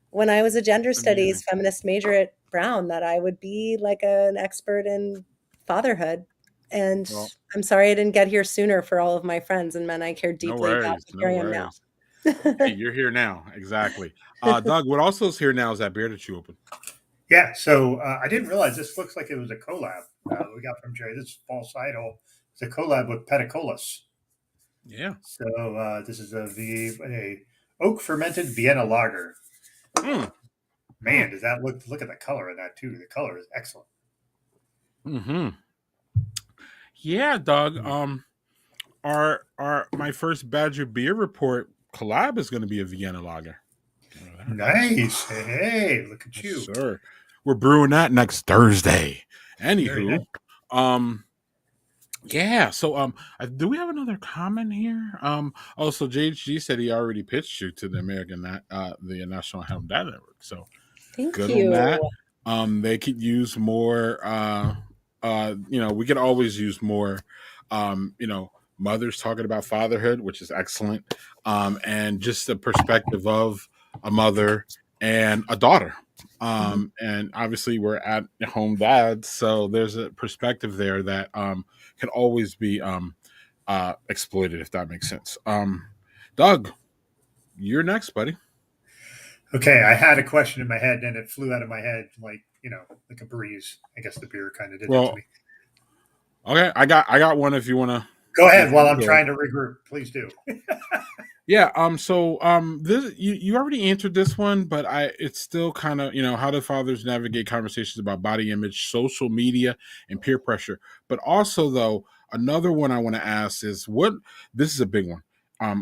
S3: when I was a gender studies
S1: Amazing.
S3: feminist major at Brown that I would be like an expert in fatherhood. And
S1: Well,
S3: I'm sorry I didn't get here sooner for all of my friends and men I care
S1: no
S3: deeply about.
S1: worries.
S3: But
S1: No
S3: here I am now.
S1: worries. Hey, you're here now. Exactly. Doug, what also is here now is that beer that you opened.
S2: Yeah, so I didn't realize this looks like it was a collab we got from Jerry. This false idol. It's a collab with Petacolas.
S1: Yeah.
S2: So this is a oak fermented Vienna lager. Man, does that look at the color of that too. The color is excellent.
S1: Yeah, Doug. Our my first Badger beer report collab is going to be a Vienna lager.
S2: Nice. Hey, look at you.
S1: Yes, sir. We're brewing that next Thursday. Anywho, yeah. So, do we have another comment here? Also, JHG said he already pitched you to the the National Helm Data Network. So,
S3: Thank
S1: good
S3: you.
S1: on that. They could use more. We could always use more. Mothers talking about fatherhood, which is excellent, and just the perspective of a mother and a daughter. And obviously we're at home dads, so there's a perspective there that can always be exploited, if that makes sense. Doug, you're next, buddy.
S2: Okay, I had a question in my head, and it flew out of my head like a breeze. I guess the beer kind of did that to me.
S1: Okay, I got one. If you want to
S2: go ahead while I'm trying to regroup, please do.
S1: Yeah. So this you already answered this one, but it's still kind of how do fathers navigate conversations about body image, social media, and peer pressure. But also, though, another one I want to ask is this is a big one.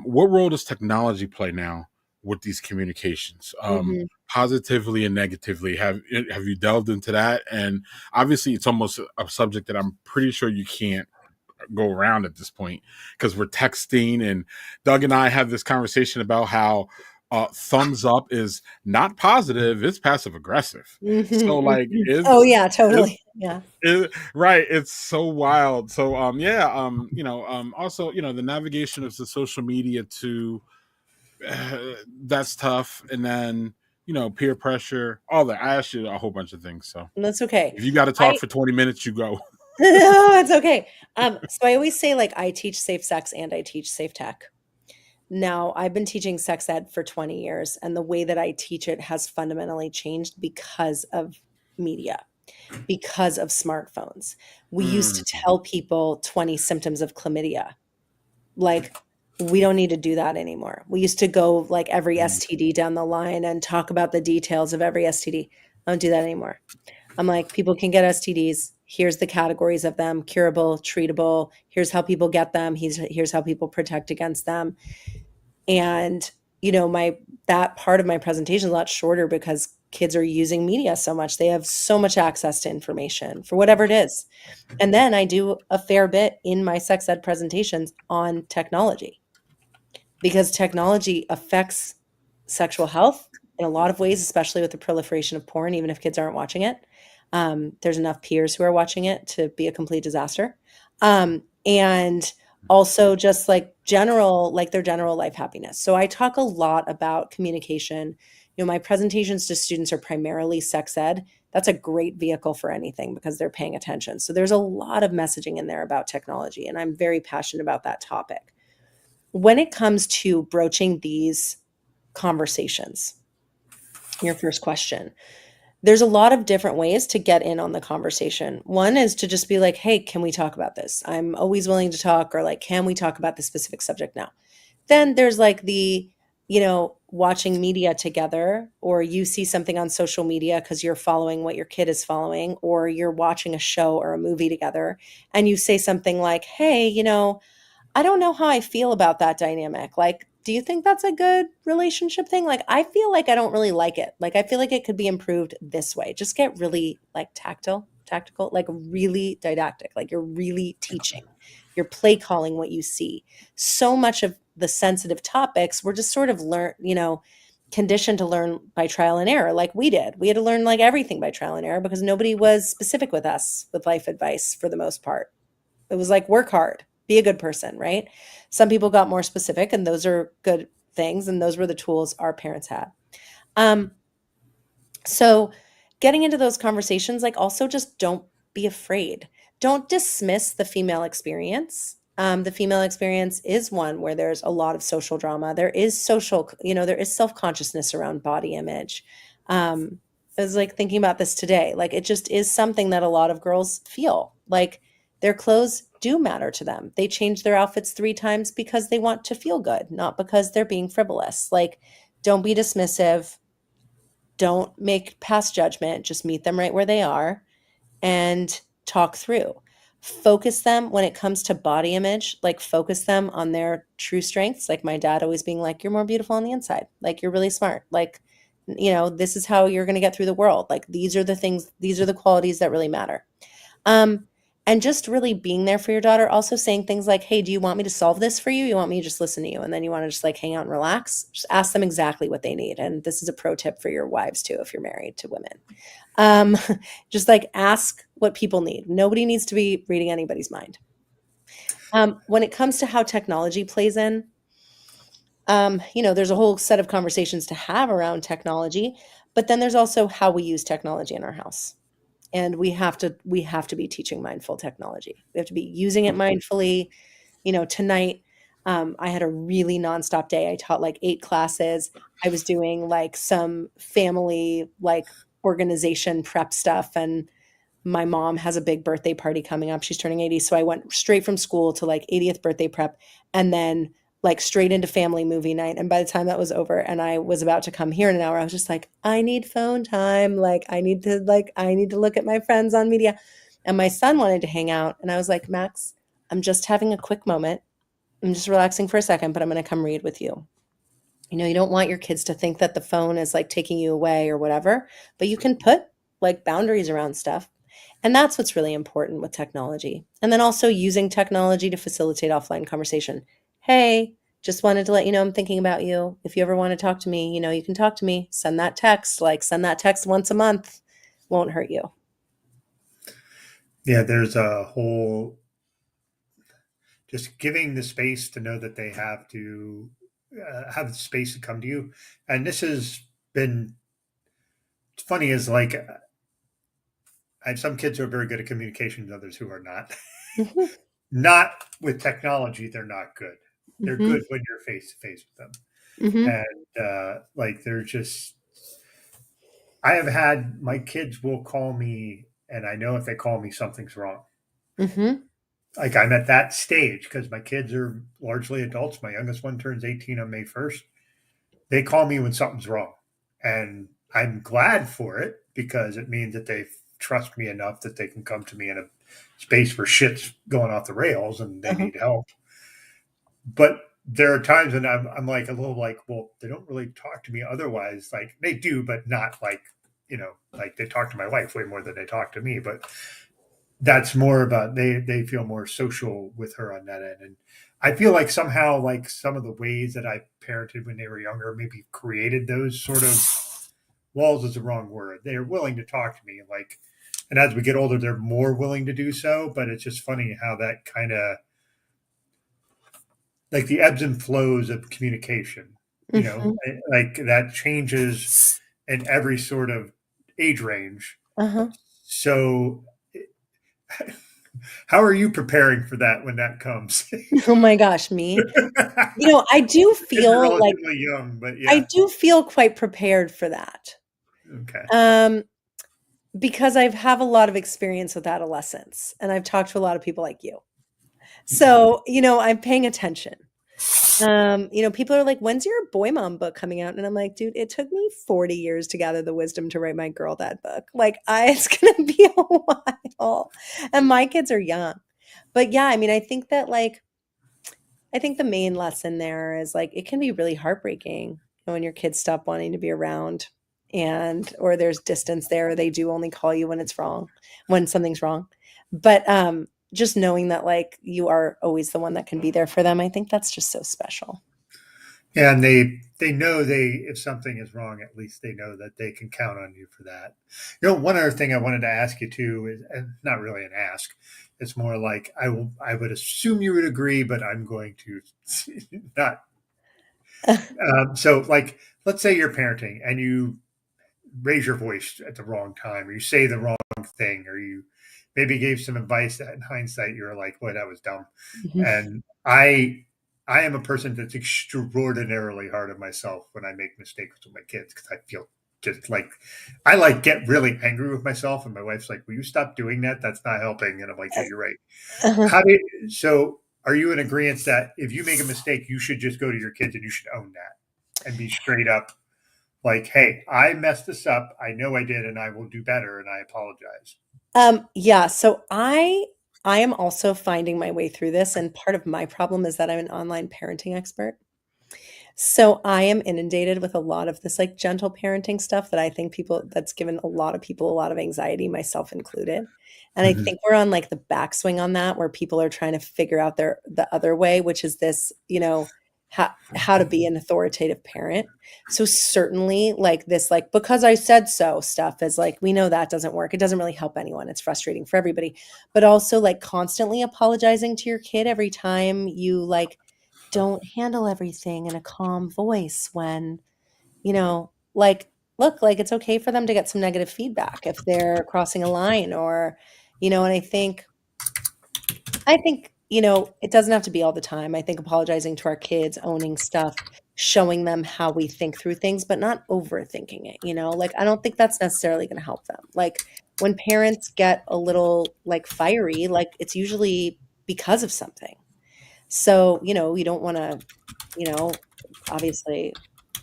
S1: What role does technology play now with these communications, positively and negatively? Have you delved into that? And obviously, it's almost a subject that I'm pretty sure you can't go around at this point because we're texting, and Doug and I have this conversation about how thumbs up is not positive; it's passive aggressive. So
S3: Mhm,
S1: like
S3: mhm. Oh,
S1: it's
S3: yeah,
S1: it's
S3: totally. Yeah.
S1: right. It's so wild. So yeah, also, the navigation of the social media to that's tough. And then, peer pressure, all that. I asked you a whole bunch of things. So
S3: That's okay.
S1: if you got to talk
S3: I
S1: for 20 minutes, you go.
S3: No, it's okay. So I always say, like, I teach safe sex and I teach safe tech. Now, I've been teaching sex ed for 20 years, and the way that I teach it has fundamentally changed because of media, because of smartphones. We used to
S1: Mhm.
S3: tell people 20 symptoms of chlamydia. Like, we don't need to do that anymore. We used to go, like, every
S1: Mhm.
S3: STD down the line and talk about the details of every STD. I don't do that anymore. I'm like, people can get STDs. Here's the categories of them: curable, treatable. Here's how people get them. Here's how people protect against them. And, my that part of my presentation is a lot shorter because kids are using media so much. They have so much access to information for whatever it is. And then I do a fair bit in my sex ed presentations on technology, because technology affects sexual health in a lot of ways, especially with the proliferation of porn, even if kids aren't watching it. There's enough peers who are watching it to be a complete disaster. And also just like their general life happiness. So I talk a lot about communication. My presentations to students are primarily sex ed. That's a great vehicle for anything because they're paying attention. So there's a lot of messaging in there about technology, and I'm very passionate about that topic. When it comes to broaching these conversations, your first question, there's a lot of different ways to get in on the conversation. One is to just be like, hey, can we talk about this? I'm always willing to talk, or like, can we talk about this specific subject now? Then there's like watching media together, or you see something on social media because you're following what your kid is following, or you're watching a show or a movie together, and you say something like, hey, I don't know how I feel about that dynamic. Like, do you think that's a good relationship thing? Like, I feel like I don't really like it. Like, I feel like it could be improved this way. Just get really like tactical, like really didactic. Like, you're really teaching. You're play calling what you see. So much of the sensitive topics we're just sort of conditioned to learn by trial and error, like we did. We had to learn like everything by trial and error because nobody was specific with us with life advice for the most part. It was like, work hard, be a good person, right? Some people got more specific, and those are good things, and those were the tools our parents had. Um, so getting into those conversations, like, also just don't be afraid. Don't dismiss the female experience. The female experience is one where there's a lot of social drama. There is there is self-consciousness around body image. I was like thinking about this today. Like, it just is something that a lot of girls feel like their clothes do matter to them. They change their outfits 3 times because they want to feel good, not because they're being frivolous. Like, don't be dismissive, don't make past judgment, just meet them right where they are and talk through. Focus them when it comes to body image, like, focus them on their true strengths. Like my dad always being like, you're more beautiful on the inside. Like, you're really smart. Like, this is how you're going to get through the world. Like, these are the things, these are the qualities that really matter. Um, and just really being there for your daughter, also saying things like, hey, do you want me to solve this for you? You want me to just listen to you? And then you want to just like hang out and relax? Just ask them exactly what they need. And this is a pro tip for your wives too, if you're married to women. Um, just like ask what people need. Nobody needs to be reading anybody's mind. When it comes to how technology plays in, there's a whole set of conversations to have around technology, but then there's also how we use technology in our house. And we have to be teaching mindful technology. We have to be using it mindfully. Tonight, I had a really nonstop day. I taught like 8 classes. I was doing like some family like organization prep stuff, and my mom has a big birthday party coming up. She's turning 80. So I went straight from school to like 80th birthday prep, and then like straight into family movie night. And by the time that was over and I was about to come here in an hour, I was just like, I need phone time. Like, I need to look at my friends on media. And my son wanted to hang out. And I was like, Max, I'm just having a quick moment. I'm just relaxing for a second, but I'm going to come read with you. You don't want your kids to think that the phone is like taking you away or whatever, but you can put like boundaries around stuff. And that's what's really important with technology. And then also using technology to facilitate offline conversation. Hey, just wanted to let you know I'm thinking about you. If you ever want to talk to me, you can talk to me. Send that text, like send that text once a month. Won't hurt you.
S2: Yeah, there's a whole just giving the space to know that they have the space to come to you. And this has been funny is like I have some kids who are very good at communication and others who are not.
S3: Hmm.
S2: Not with technology, they're not good. They're
S3: Hmm.
S2: good when you're face to face with them.
S3: Hmm.
S2: And like they're just I have had my kids will call me and I know if they call me something's wrong.
S3: Hmm.
S2: Like I'm at that stage because my kids are largely adults. My youngest one turns 18 on May 1st. They call me when something's wrong. And I'm glad for it because it means that they trust me enough that they can come to me in a space where shit's going off the rails and they
S3: Uh-huh.
S2: need help. But there are times when I'm like a little like, well, they don't really talk to me otherwise. Like they do, but not like, like they talk to my wife way more than they talk to me. But that's more about they feel more social with her on that end. And I feel like somehow like some of the ways that I parented when they were younger maybe created those sort of walls is the wrong word. They're willing to talk to me like and as we get older they're more willing to do so, but it's just funny how that kind of like the ebbs and flows of communication,
S3: Hmm.
S2: like that changes in every sort of age range.
S3: Uh-huh.
S2: So how are you preparing for that when that comes?
S3: Oh my gosh, me. I do
S2: Kids are
S3: feel like
S2: relatively young, but
S3: I
S2: yeah.
S3: do feel quite prepared for that.
S2: Okay.
S3: Um, because I have a lot of experience with adolescents and I've talked to a lot of people like you. So, I'm paying attention. People are like, when's your boy mom book coming out? And I'm like, dude, it took me 40 years to gather the wisdom to write my girl dad book. Like, it's gonna be a while. And my kids are young. But yeah, I mean, I think the main lesson there is like it can be really heartbreaking when your kids stop wanting to be around and or there's distance there, or they do only call you when it's wrong, when something's wrong. But just knowing that like you are always the one that can be there for them, I think that's just so special.
S2: Yeah, and they know they if something is wrong, at least they know that they can count on you for that. One other thing I wanted to ask you too is, and not really an ask, it's more like I would assume you would agree, but I'm going to not. So, like, let's say you're parenting and you raise your voice at the wrong time, or you say the wrong thing, or you maybe gave some advice that in hindsight you're like, "Boy, that was dumb."
S3: Mhm.
S2: And I am a person that's extraordinarily hard on myself when I make mistakes with my kids because I feel just like I like get really angry with myself, and my wife's like, "Will you stop doing that? That's not helping." And I'm like, "Yeah, you're right."
S3: Uh-huh.
S2: How do so? Are you in agreement that if you make a mistake, you should just go to your kids and you should own that and be straight up like, hey, I messed this up. I know I did, and I will do better, and I apologize.
S3: Yeah, so I am also finding my way through this, and part of my problem is that I'm an online parenting expert. So I am inundated with a lot of this like gentle parenting stuff that I think that's given a lot of people a lot of anxiety, myself included. And I
S2: Mhm.
S3: think we're on like the backswing on that where people are trying to figure out the other way, which is this, how to be an authoritative parent. So certainly like this like because I said so stuff is like we know that doesn't work. It doesn't really help anyone. It's frustrating for everybody. But also like constantly apologizing to your kid every time you like don't handle everything in a calm voice when, like, look, like it's okay for them to get some negative feedback if they're crossing a line and I think, it doesn't have to be all the time. I think apologizing to our kids, owning stuff, showing them how we think through things, but not overthinking it. Like I don't think that's necessarily going to help them. Like when parents get a little like fiery, like it's usually because of something. So, you don't want to you know, obviously,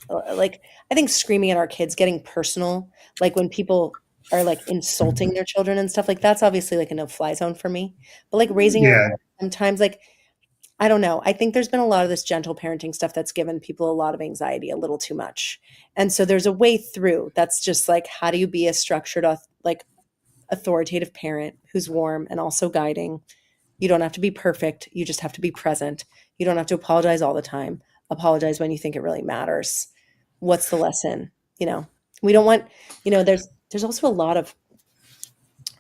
S3: like, I think screaming at our kids, getting personal, like, when people are, like, insulting their children and stuff, like, that's obviously, like, a no-fly zone for me. But, like, raising your
S2: Yeah,
S3: voice sometimes, like, I don't know. I think there's been a lot of this gentle parenting stuff that's given people a lot of anxiety, a little too much. And so there's a way through that's just, like, how do you be a structured, like, authoritative parent who's warm and also guiding. You don't have to be perfect. You just have to be present. You don't have to apologize all the time. Apologize when you think it really matters. What's the lesson? We don't want, there's also a lot of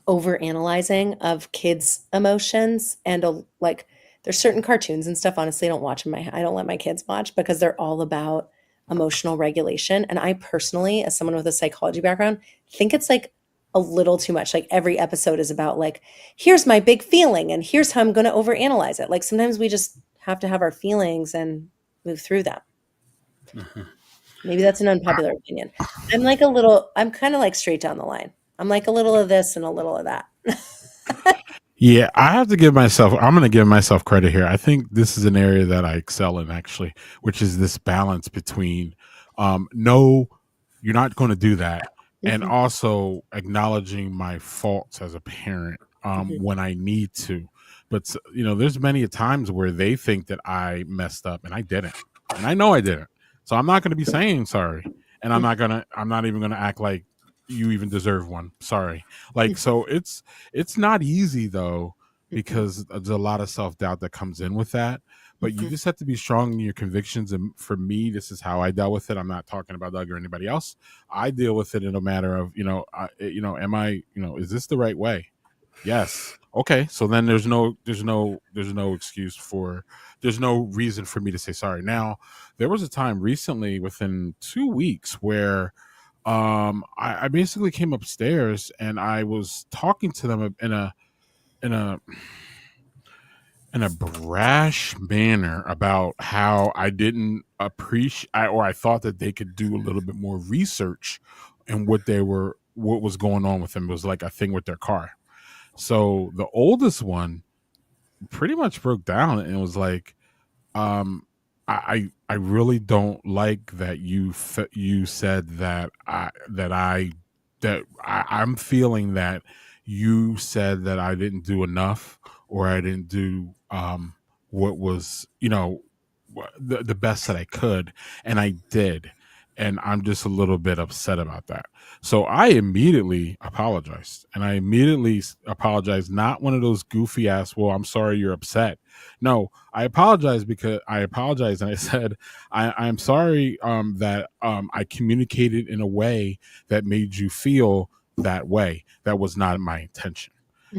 S3: over analyzing of kids' emotions and like there's certain cartoons and stuff. Honestly, I don't watch them. I don't let my kids watch because they're all about emotional regulation. And I personally, as someone with a psychology background, think it's like a little too much. Like every episode is about like, here's my big feeling and here's how I'm going to overanalyze it. Like sometimes we just have to have our feelings and move through them. Maybe that's an unpopular opinion. I'm kind of like straight down the line. I'm like a little of this and a little of that.
S1: Yeah, I'm going to give myself credit here. I think this is an area that I excel in actually, which is this balance between, no, you're not going to do that. And also acknowledging my faults as a parent, when I need to. But, there's many times where they think that I messed up and I didn't. And I know I didn't. So I'm not going to be saying sorry. And I'm not even going to act like you even deserve one. Sorry. Like, so it's not easy though, because there's a lot of self-doubt that comes in with that. But you just have to be strong in your convictions. And for me, this is how I dealt with it. I'm not talking about Doug or anybody else. I deal with it in a matter of, is this the right way? Yes. Okay. So then there's no excuse there's no reason for me to say sorry. Now, there was a time recently within 2 weeks where I basically came upstairs and I was talking to them in a brash manner about how I didn't appreciate, or I thought that they could do a little bit more research in what was going on with them. It was like a thing with their car. So the oldest one pretty much broke down and was like, I really don't like that you said that I'm feeling that you said that I didn't do enough, or I didn't do what was the best that I could, and I did, and I'm just a little bit upset about that. So I immediately apologized, and I immediately apologized, not one of those goofy ass, well, I'm sorry you're upset. No, I apologized because I apologized, and I said, I'm sorry that I communicated in a way that made you feel that way. That was not my intention.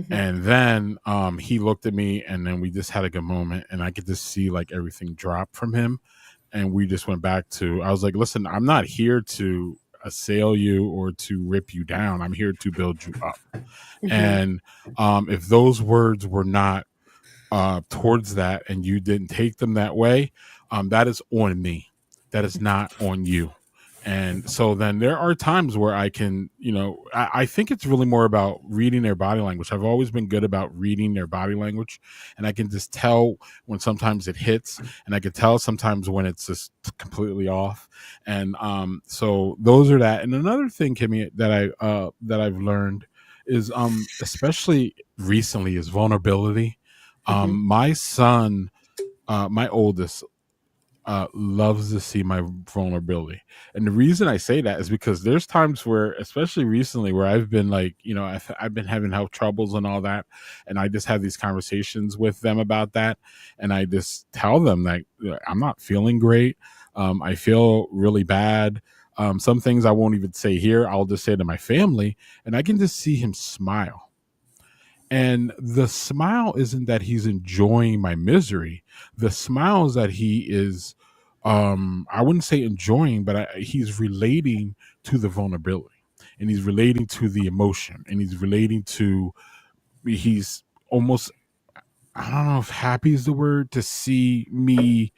S1: And then he looked at me, and then we just had a good moment, and I could just see like everything drop from him. And we just went back to, I was like, listen, I'm not here to assail you or to rip you down. I'm here to build you up. And if those words were not towards that and you didn't take them that way, that is on me. That is not on you. And so then there are times where I can, I think it's really more about reading their body language. I've always been good about reading their body language, and I can just tell when sometimes it hits, and I can tell sometimes when it's just completely off. And so those are that. And another thing, Kimmy, that I've learned is, especially recently, is vulnerability. My son, my oldest, loves to see my vulnerability. And the reason I say that is because there's times where, especially recently, where I've been like, I've been having health troubles and all that. And I just have these conversations with them about that. And I just tell them that I'm not feeling great. I feel really bad. Some things I won't even say here. I'll just say to my family, and I can just see him smile. And the smile isn't that he's enjoying my misery. The smile is that he is, I wouldn't say enjoying, but he's relating to the vulnerability, and he's relating to the emotion, and he's almost, I don't know if happy is the word, to see me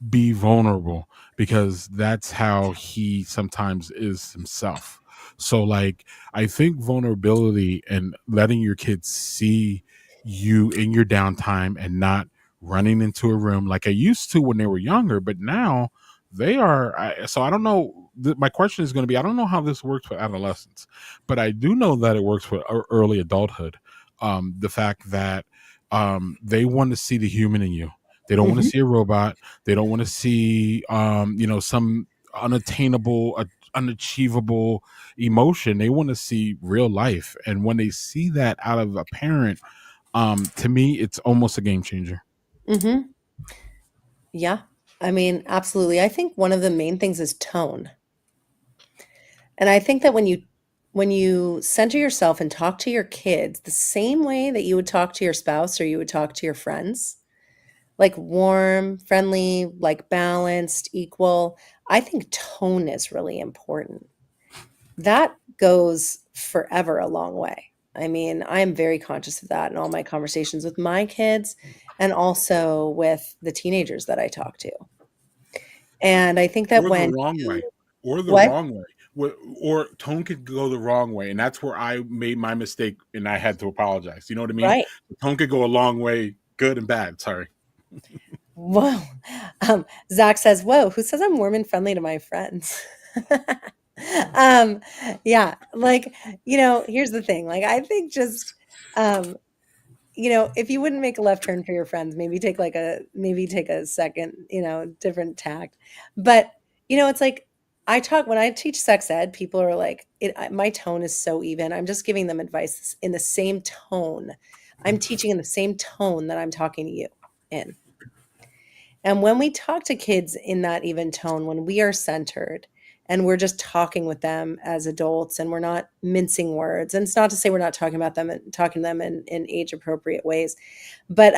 S1: be vulnerable, because that's how he sometimes is himself. So like, I think vulnerability and letting your kids see you in your downtime and not running into a room like I used to when they were younger, but now they are. So I don't know. My question is going to be, I don't know how this works with adolescents, but I do know that it works with early adulthood. The fact that they want to see the human in you. They don't want to see a robot. They don't want to see, some unattainable unachievable emotion. They want to see real life. And when they see that out of a parent, to me, it's almost a game changer.
S3: Hmm. Yeah. I mean, absolutely. I think one of the main things is tone. And I think that when you center yourself and talk to your kids the same way that you would talk to your spouse or you would talk to your friends, like warm, friendly, like balanced, equal, I think tone is really important. That goes forever a long way. I mean, I am very conscious of that in all my conversations with my kids and also with the teenagers that I talk to. And I think that
S1: Or the
S3: when
S1: wrong way.
S3: you
S1: Or the
S3: what?
S1: wrong way. Or tone could go the wrong way. And that's where I made my mistake and I had to apologize. You know what I mean?
S3: Right.
S1: The tone could go a long way, good and bad. Sorry.
S3: Whoa. Zach says, "Whoa, who says I'm warm and friendly to my friends?" um, yeah, like, here's the thing. Like, I think just, um, if you wouldn't make a left turn for your friends, maybe take a second, different tact. But, it's like when I teach sex ed, people are like, my tone is so even. I'm just giving them advice in the same tone. I'm teaching in the same tone that I'm talking to you in. And when we talk to kids in that even tone, when we are centered and we're just talking with them as adults and we're not mincing words, and it's not to say we're not talking about them and talking to them in age appropriate ways, but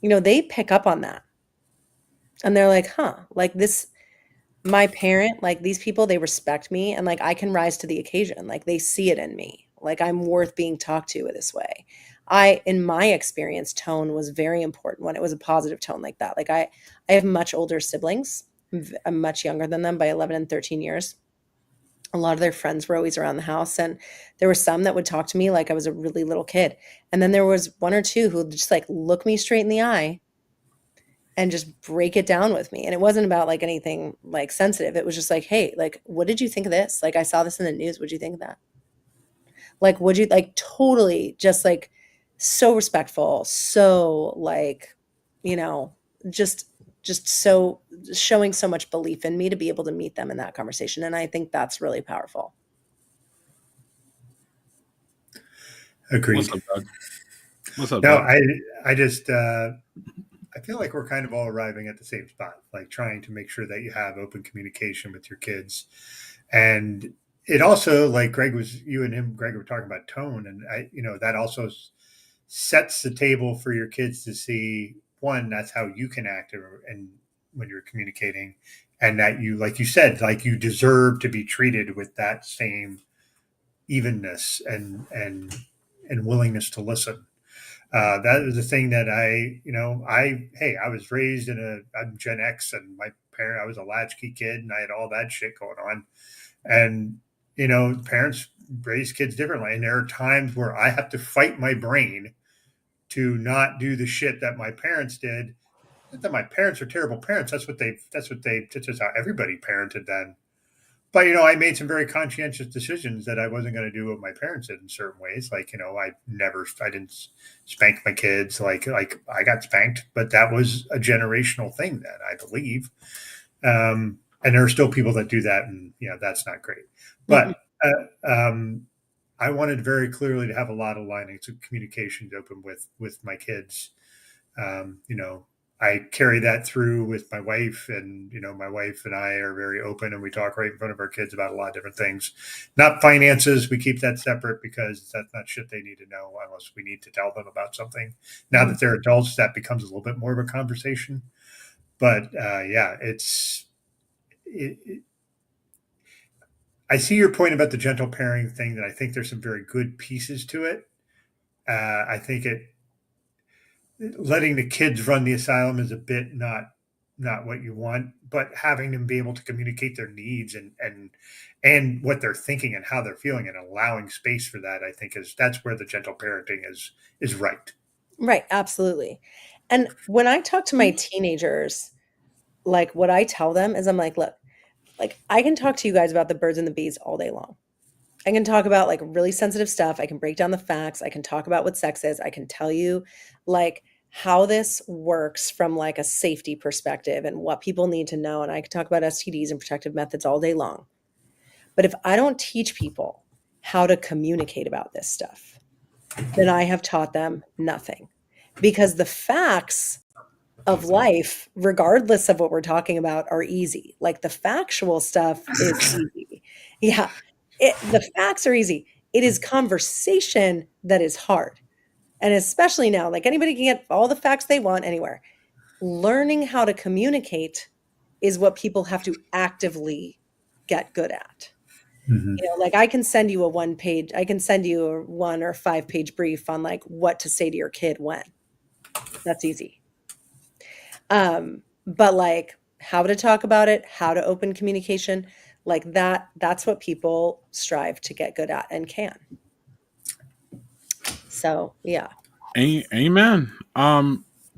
S3: they pick up on that and they're like, huh, like this, my parent, like these people, they respect me and like I can rise to the occasion. Like they see it in me. Like I'm worth being talked to this way. In my experience, tone was very important when it was a positive tone like that. Like I have much older siblings. I'm much younger than them by 11 and 13 years. A lot of their friends were always around the house. And there were some that would talk to me like I was a really little kid. And then there was one or two who would just like look me straight in the eye and just break it down with me. And it wasn't about like anything like sensitive. It was just like, hey, like, what did you think of this? Like, I saw this in the news. What'd you think of that? Like, would you like totally just like so respectful, so like, you know, just so showing so much belief in me to be able to meet them in that conversation. And I think that's really powerful.
S1: What's
S2: Agreed.
S1: up, Doug? What's up,
S2: No,
S1: Doug?
S2: I just I feel like we're kind of all arriving at the same spot, like trying to make sure that you have open communication with your kids. And it also, like you and him, Greg, were talking about tone, and that also sets the table for your kids to see. One, that's how you can act, and when you're communicating, and that you, like you said, like you deserve to be treated with that same evenness and willingness to listen. That was the thing that I was raised I'm Gen X, and I was a latchkey kid, and I had all that shit going on. And, parents raise kids differently. And there are times where I have to fight my brain to not do the shit that my parents did. Not that my parents are terrible parents. That's just how everybody parented then. But I made some very conscientious decisions that I wasn't going to do what my parents did in certain ways. Like I didn't spank my kids like I got spanked, but that was a generational thing then, I believe. And there are still people that do that, and that's not great.
S3: Mm-mm.
S2: But I wanted very clearly to have a lot of linings of communications open with my kids. Um, you know, I carry that through with my wife, and my wife and I are very open, and we talk right in front of our kids about a lot of different things. Not finances; we keep that separate because that's not shit they need to know unless we need to tell them about something. Now that they're adults, that becomes a little bit more of a conversation. But yeah, it, I see your point about the gentle pairing thing. That I think there's some very good pieces to it. I think letting the kids run the asylum is a bit not what you want, but having them be able to communicate their needs and what they're thinking and how they're feeling, and allowing space for that, I think that's where the gentle parenting is right.
S3: Right, absolutely. And when I talk to my teenagers, like what I tell them is I'm like, look, like I can talk to you guys about the birds and the bees all day long. I can talk about like really sensitive stuff. I can break down the facts. I can talk about what sex is. I can tell you like how this works from like a safety perspective and what people need to know. And I can talk about STDs and protective methods all day long. But if I don't teach people how to communicate about this stuff, then I have taught them nothing. Because the facts of life, regardless of what we're talking about, are easy. Like the factual stuff is easy. Yeah, the facts are easy. It is conversation that is hard. And especially now, like anybody can get all the facts they want anywhere. Learning how to communicate is what people have to actively get good at.
S2: Mhm.
S3: Like I can send you I can send you a 1 or 5-page brief on like what to say to your kid when. That's easy. But like how to talk about it, how to open communication, like that's what people strive to get good at and can. So, yeah.
S1: Amen.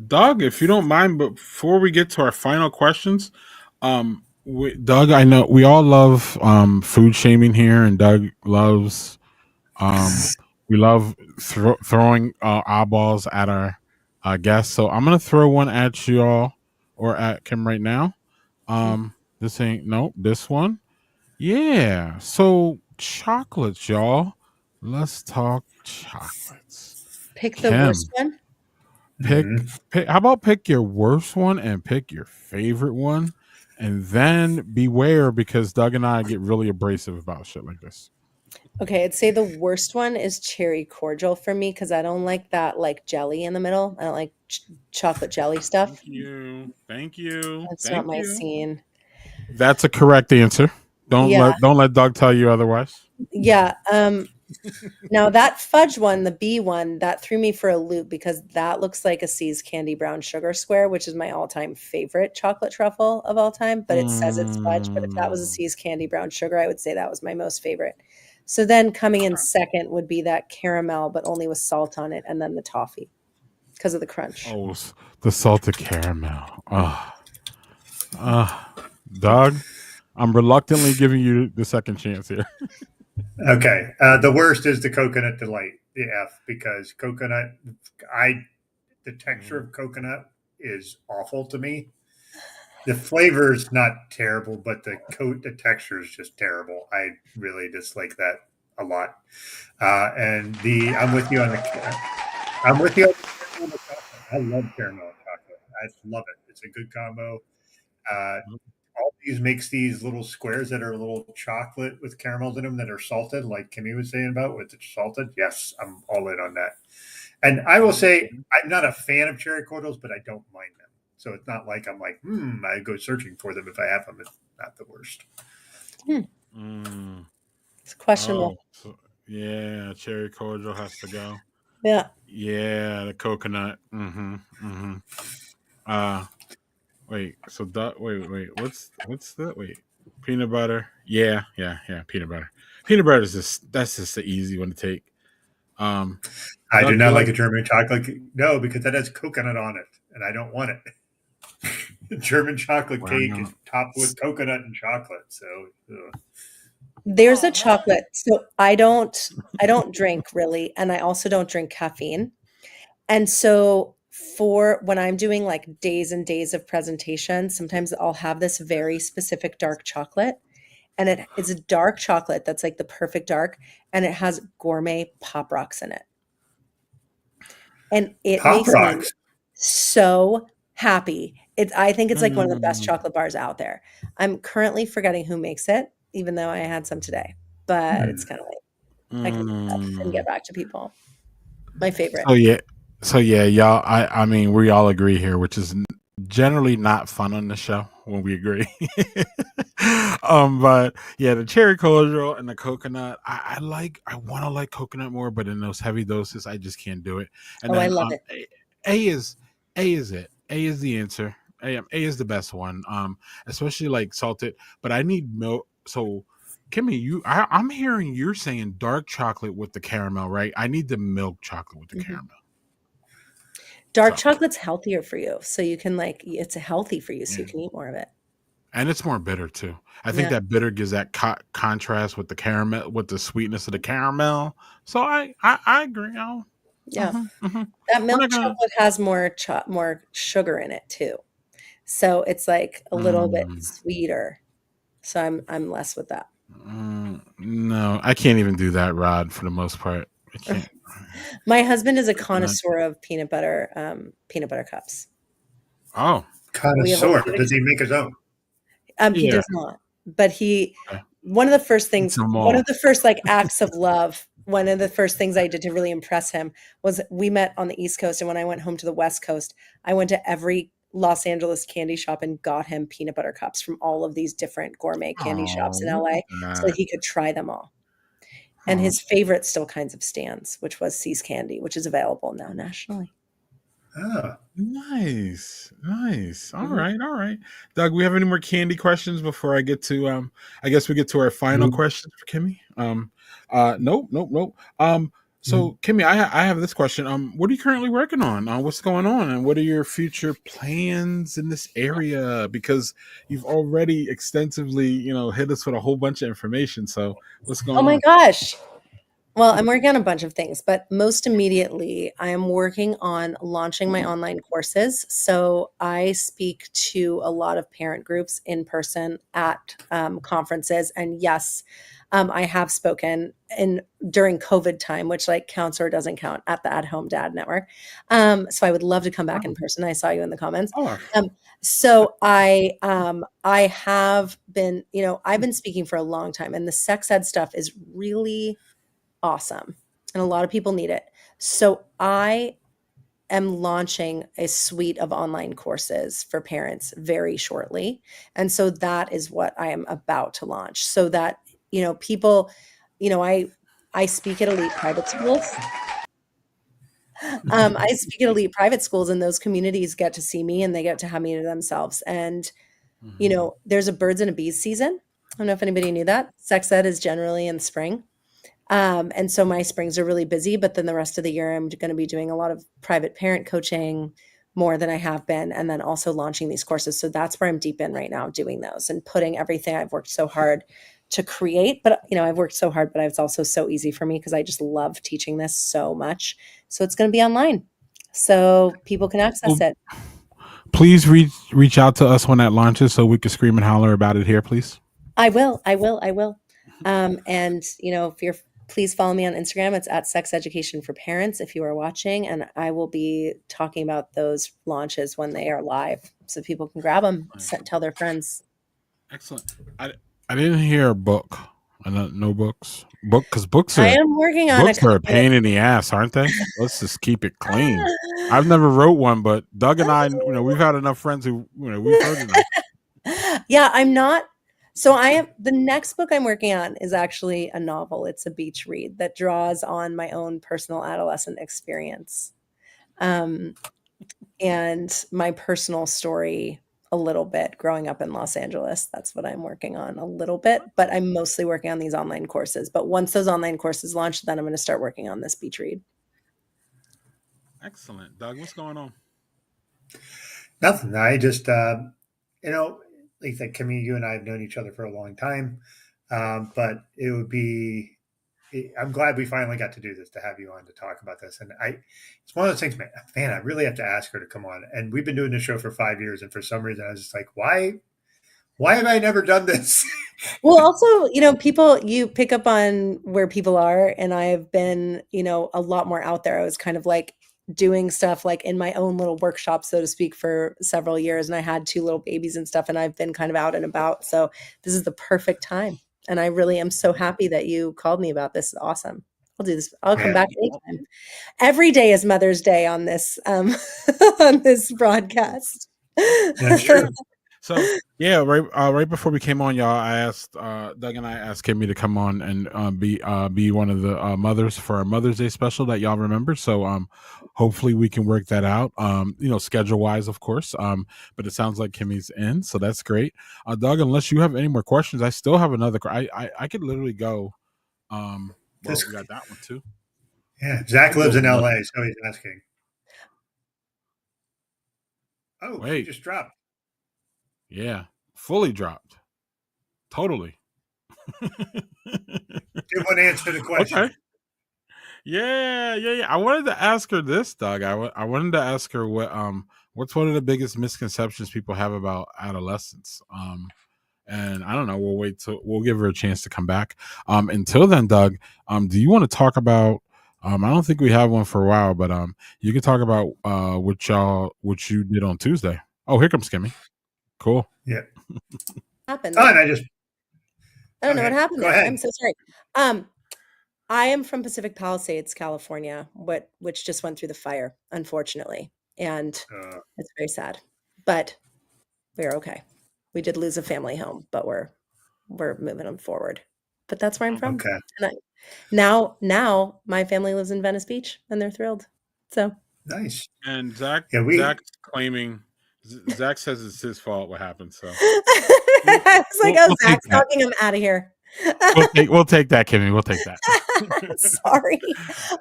S1: Doug, if you don't mind, but before we get to our final questions, Doug, I know we all love food shaming here, and Doug loves we love throwing eyeballs at our guests. So I'm gonna throw one at you all or at Kim right now. This ain't nope. This one, yeah. So chocolates, y'all. Let's talk chocolates.
S3: Pick the worst
S1: Kim,
S3: one.
S1: pick,
S2: Mhm.
S1: pick. How about pick your worst one and pick your favorite one, and then beware because Doug and I get really abrasive about shit like this.
S3: Okay, I'd say the worst one is cherry cordial for me because I don't like that like jelly in the middle. I don't like chocolate jelly
S1: Thank
S3: stuff.
S1: you. Thank you.
S3: That's not
S1: Thank
S3: my
S1: you.
S3: scene.
S1: That's a correct answer.
S3: Yeah,
S1: Don't let Doug tell you otherwise.
S3: yeah. Now that fudge one, the B one, that threw me for a loop because that looks like a C's candy brown sugar square, which is my all-time favorite chocolate truffle of all time. But it says it's fudge. But if that was a
S1: Mm.
S3: C's candy brown sugar, I would say that was my most favorite. So then coming in second would be that caramel, but only with salt on it, and then the toffee because of the crunch.
S1: Oh, the salted caramel. Doug, I'm reluctantly giving you the second chance here.
S2: Okay. The worst is the coconut delight, the F, because the texture of coconut is awful to me. The flavor is not terrible, but the texture is just terrible. I really dislike that a lot. And I'm with you on I'm with you on the caramel chocolate. I love caramel chocolate. I love it. It's a good combo. Uh, Aldi's makes these little squares that are a little chocolate with caramels in them that are salted, like Kimmy was saying about with the salted. Yes, I'm all in on that. And I will say I'm not a fan of cherry cordials, but I don't mind them. So it's not like I'm like, I go searching for them if I have them. It's not the worst.
S3: Hmm,
S1: Mm.
S3: it's questionable.
S1: Oh, yeah, cherry cordial has to go.
S3: Yeah.
S1: Yeah, the coconut. Mm-hmm. Mm-hmm. Uh, wait. So wait. What's that? Wait, peanut butter. Yeah. Peanut butter. Peanut butter is that's just the easy one to take. Um,
S2: I do
S1: Doug, you
S2: not like
S1: like
S2: a German chocolate. No, because that has coconut on it, and I don't want it. German chocolate cake is
S1: brown?
S2: topped with coconut and chocolate. So, ugh.
S3: There's a chocolate. So I don't drink really, and I also don't drink caffeine. And so for when I'm doing like days and days of presentation, sometimes I'll have this very specific dark chocolate. And it is a dark chocolate that's like the perfect dark, and it has gourmet pop rocks in it. And it
S2: Pop
S3: makes me
S2: rocks.
S3: so happy. I think it's like one of the best
S1: Mm,
S3: chocolate bars out there. I'm currently forgetting who makes it, even though I had some today. But it's
S2: Hmm.
S3: kind of like I can look it up and
S1: mm.
S3: get back to people. My favorite.
S1: So yeah, y'all. I mean, we all agree here, which is generally not fun on the show when we agree. But yeah, the cherry cordial and the coconut. I want to like coconut more, but in those heavy doses, I just can't do it. And
S3: Oh, I
S1: then
S3: love it.
S1: A is A is it. A is the answer. A is the best one. Especially like salted, but I need milk. So Kimmy, I'm hearing you're saying dark chocolate with the caramel, right? I need the milk chocolate with the
S3: Mhm.
S1: caramel.
S3: Dark
S1: So
S3: chocolate's healthier for you, so you can like it's healthy for you, so you
S1: yeah,
S3: can eat more of it.
S1: and it's more bitter too. I think
S3: Yeah,
S1: that bitter gives that contrast with the caramel, with the sweetness of the caramel. So I agree.
S3: yeah.
S1: Mhm.
S3: That
S1: We're
S3: milk
S1: not gonna.
S3: chocolate has more sugar in it too, so it's like a little bit
S1: Mm,
S3: sweeter. So I'm less with that.
S1: No, I can't even do that, Rod. For the most part, I can't.
S3: My husband is a
S1: Uh,
S3: connoisseur of peanut butter cups.
S1: oh,
S3: We have a
S2: Connoisseur. Does he make his own?
S3: He
S1: yeah.
S3: does not, but he
S1: Okay.
S3: one of the first
S1: Eats
S3: things,
S1: them
S3: one of
S1: all.
S3: the first like acts of love, one of the first things I did to really impress him was we met on the East Coast, and when I went home to the West Coast, I went to every Los Angeles candy shop and got him peanut butter cups from all of these different gourmet candy shops
S1: Oh,
S3: in
S1: look at
S3: LA so that
S1: that.
S3: he could try them all. And
S1: Oh,
S3: his favorite still kinds of stands, which was See's Candy, which is available now nationally.
S2: Oh.
S1: nice, nice. All
S3: Mhm.
S1: right, all right. Doug, we have any more candy questions before I get to I guess we get to our final
S2: Mhm.
S1: questions for Kimmy. Nope, nope, nope.
S2: Mhm.
S1: So Kimmy, I have this question. What are you currently working on? What's going on, and what are your future plans in this area? Because you've already extensively, hit us with a whole bunch of information. So what's
S3: Oh
S1: going
S3: my
S1: on?
S3: gosh. Well, I'm working on a bunch of things, but most immediately, I am working on launching my online courses. So I speak to a lot of parent groups in person at conferences, and yes, I have spoken in during COVID time, which like counts or doesn't count at the At Home Dad Network. So I would love to come back in
S1: Oh,
S3: person. I saw you in the comments.
S1: oh,
S3: Um, so I have been, I've been speaking for a long time, and the sex ed stuff is really awesome, and a lot of people need it. So I am launching a suite of online courses for parents very shortly. And so that is what I am about to launch so that, people, I speak at elite private schools. I speak at elite private schools, and those communities get to see me and they get to have me to themselves. And,
S1: mhm.
S3: there's a birds and a bees season. I don't know if anybody knew that. Sex ed is generally in spring. And so my springs are really busy, but then the rest of the year, I'm going to be doing a lot of private parent coaching more than I have been, and then also launching these courses. So that's where I'm deep in right now, doing those and putting everything I've worked so hard to create. But, I've worked so hard, but it's also so easy for me because I just love teaching this so much. So it's going to be online so people can access
S1: Well,
S3: it.
S1: please reach out to us when that launches so we can scream and holler about it here, please.
S3: I will. I will. I will. And if you're, please follow me on Instagram. It's at Sex Education for Parents if you are watching, and I will be talking about those launches when they are live, so people can grab them, tell their friends.
S1: Excellent. I didn't hear a book. I don't know books. Because books
S3: I
S1: are
S3: am working on a
S1: books are a
S3: couple.
S1: pain in the ass, aren't they? Let's just keep it clean. I've never wrote one, but Doug and I, we've had enough friends who, we've heard enough.
S3: Yeah, I'm not. So I have the next book I'm working on is actually a novel. It's a beach read that draws on my own personal adolescent experience. Um, and my personal story a little bit growing up in Los Angeles. That's what I'm working on a little bit, but I'm mostly working on these online courses. But once those online courses launch, then I'm going to start working on this beach read.
S1: Excellent. Doug, what's going on?
S2: Nothing. I just, you know, like I said, Kimmy, you and I have known each other for a long time, but it would be. I'm glad we finally got to do this to have you on to talk about this. And it's one of those things, man. I really have to ask her to come on. And we've been doing this show for 5 years, and for some reason, I was just like, why have I never done this?
S3: Well, also, people, you pick up on where people are, and I've been, a lot more out there. I was kind of like doing stuff like in my own little workshop, so to speak, for several years, and I had two little babies and stuff, and I've been kind of out and about. So this is the perfect time, and I really am so happy that you called me about this. It's awesome. I'll do this. I'll come
S2: Yeah,
S3: back anytime. Every day is Mother's Day on this on this broadcast.
S2: that's true.
S1: So yeah, right before we came on, y'all, I asked Doug and I asked Kimmy to come on and be one of the mothers for our Mother's Day special that y'all remember. So hopefully we can work that out. Schedule wise, of course. But it sounds like Kimmy's in, so that's great. Doug, unless you have any more questions, I still have another. I could literally go. Well,
S2: This,
S1: we got that one too.
S2: yeah.
S1: I
S2: Zach
S1: could go
S2: lives in
S1: another.
S2: LA, so he's asking. Oh, she
S1: Wait,
S2: just dropped.
S1: yeah, fully dropped, totally.
S2: Did want to answer the
S1: Okay.
S2: question.
S1: Yeah. I wanted to ask her this, Doug. I wanted to ask her what's one of the biggest misconceptions people have about adolescence. and I don't know. We'll give her a chance to come back. Until then, Doug, do you want to talk about? I don't think we have one for a while, but you can talk about what you did on Tuesday. Oh, here comes Kimmy. Cool.
S2: Yeah.
S3: Happened
S2: Oh, and
S3: there?
S2: I just
S3: I don't know what
S2: okay.
S3: happened
S2: Go
S3: there.
S2: ahead.
S3: I'm so sorry. I am from Pacific Palisades, California, which just went through the fire, unfortunately, and it's very sad. But we're okay. We did lose a family home, but we're moving them forward. But that's where I'm from.
S2: Okay.
S3: And now my family lives in Venice Beach, and they're thrilled. So
S2: Nice.
S1: And
S2: Yeah,
S1: Zach's claiming. Zach says it's his fault what happened. So
S3: I was like,
S1: we'll take
S3: Zach's
S1: that.
S3: talking. I'm out of here.
S1: We'll take that, Kimmy. We'll take that.
S3: Sorry,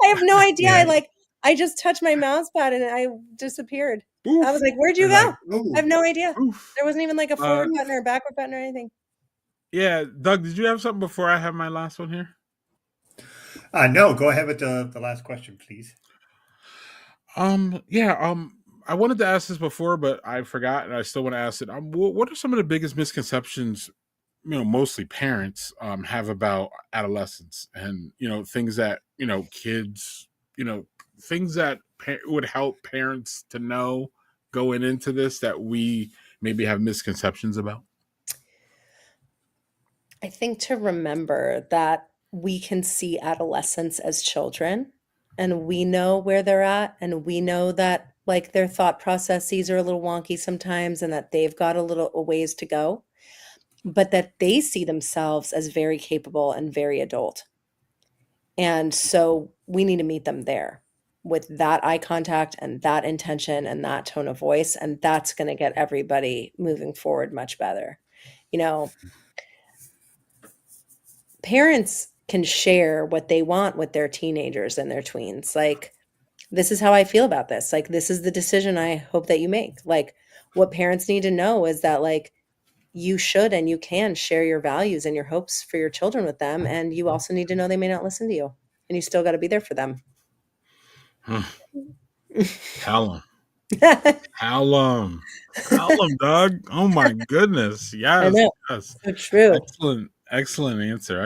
S3: I have no idea.
S2: Yeah.
S3: I just touched my mouse pad and I disappeared.
S1: Oof.
S3: I was like, "Where'd you
S2: You're
S3: go?"
S2: like, ooh.
S3: I have no idea.
S1: Oof.
S3: There wasn't even like a forward button or a backward button or anything.
S1: Yeah, Doug, did you have something before I have my last one here?
S2: No, go ahead with the last question, please.
S1: Yeah, I wanted to ask this before, but I forgot, and I still want to ask it. What are some of the biggest misconceptions, mostly parents, have about adolescence, and things that kids, things that would help parents to know going into this that we maybe have misconceptions about?
S3: I think to remember that we can see adolescents as children and we know where they're at and we know that like their thought processes are a little wonky sometimes and that they've got a ways to go, but that they see themselves as very capable and very adult. And so we need to meet them there with that eye contact and that intention and that tone of voice. And that's going to get everybody moving forward much better. You know, parents can share what they want with their teenagers and their tweens. Like, this is how I feel about this. Like, this is the decision I hope that you make. Like, what parents need to know is that, like, you should and you can share your values and your hopes for your children with them. And you also need to know they may not listen to you. And you still got to be there for them.
S1: Tell them, Doug. Oh my goodness.
S3: I
S1: Yes.
S3: know.
S1: Yes.
S3: So true.
S1: Excellent answer.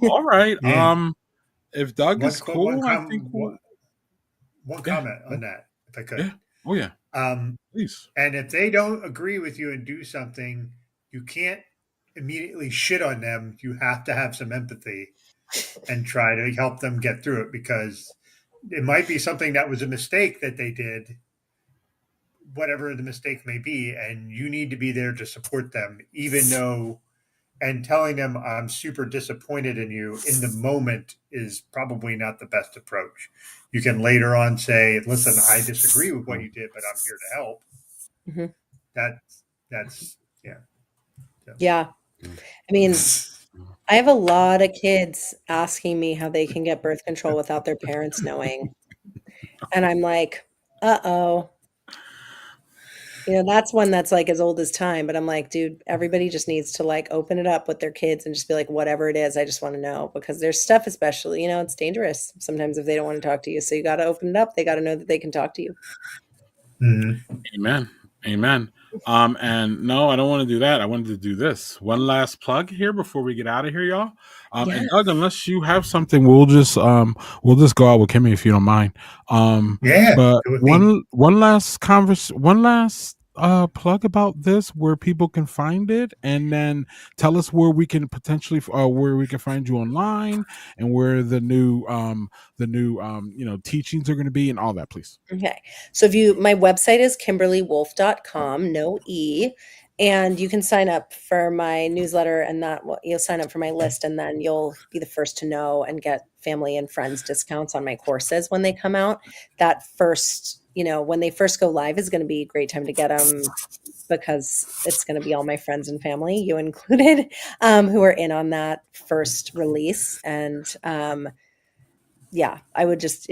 S1: All right.
S2: Yeah.
S1: If Doug is cool, I think
S2: one comment on that, if I could.
S1: Yeah. Oh yeah. Please.
S2: And if they don't agree with you and do something, you can't immediately shit on them. You have to have some empathy and try to help them get through it, because it might be something that was a mistake that they did, whatever the mistake may be, and you need to be there to support them, even though, and telling them I'm super disappointed in you in the moment is probably not the best approach. You can later on say, listen, I disagree with what you did, but I'm here to help.
S3: Mm-hmm.
S2: That's yeah. So.
S3: Yeah. I mean, I have a lot of kids asking me how they can get birth control without their parents knowing. And I'm like, uh-oh. That's one that's like as old as time, but I'm like, dude, everybody just needs to like open it up with their kids and just be like, whatever it is, I just want to know, because there's stuff, especially, it's dangerous sometimes if they don't want to talk to you. So you got to open it up. They got to know that they can talk to you.
S2: Mm-hmm.
S1: Amen. And no, I don't want to do that. I wanted to do this. One last plug here before we get out of here, y'all.
S3: Yes.
S1: And Doug, unless you have something, we'll just go out with Kimmy if you don't mind.
S2: Yeah.
S1: But one last plug about this, where people can find it, and then tell us where we can potentially where we can find you online, and where the new teachings are going to be, and all that, please.
S3: Okay. So my website is kimberlywolf.com, no E, and you can sign up for my newsletter, and you'll sign up for my list, and then you'll be the first to know and get family and friends discounts on my courses when they come out. That first, when they first go live is going to be a great time to get them, because it's going to be all my friends and family, you included, who are in on that first release. And yeah, I would just,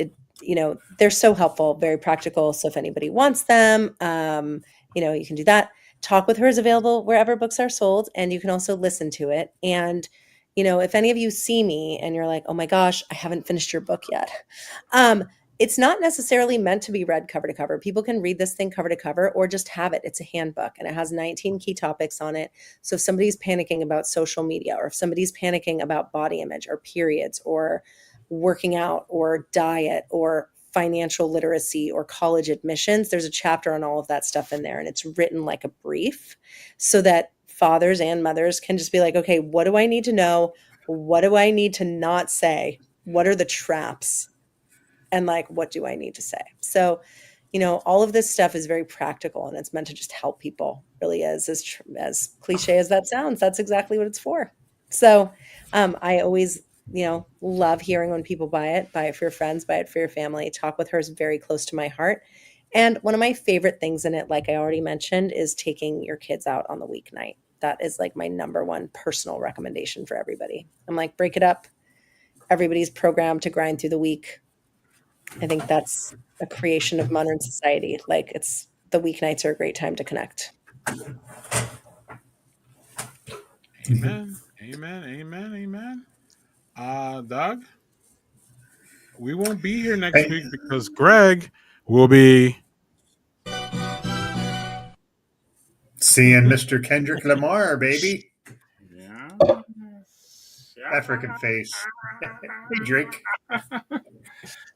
S3: they're so helpful, very practical. So if anybody wants them, you can do that. Talk with Her is available wherever books are sold, and you can also listen to it. And, if any of you see me and you're like, oh my gosh, I haven't finished your book yet. it's not necessarily meant to be read cover to cover. People can read this thing cover to cover or just have it. It's a handbook and it has 19 key topics on it. So if somebody's panicking about social media, or if somebody's panicking about body image or periods or working out or diet or financial literacy or college admissions, there's a chapter on all of that stuff in there. And it's written like a brief so that fathers and mothers can just be like, okay, what do I need to know? What do I need to not say? What are the traps? And like, what do I need to say? So, all of this stuff is very practical and it's meant to just help people. It really is, as cliche as that sounds, that's exactly what it's for. So I always, love hearing when people buy it for your friends, buy it for your family. Talk with Her is very close to my heart. And one of my favorite things in it, like I already mentioned, is taking your kids out on the weeknight. That is like my number one personal recommendation for everybody. I'm like, break it up. Everybody's programmed to grind through the week. I think that's a creation of modern society. Like, the weeknights are a great time to connect.
S1: Amen. Amen. Amen. Amen. Doug, we won't be here next
S2: Hey,
S1: week because Greg will be.
S2: seeing Mr. Kendrick Lamar, baby.
S1: Yeah.
S2: African face. Hey, Drake.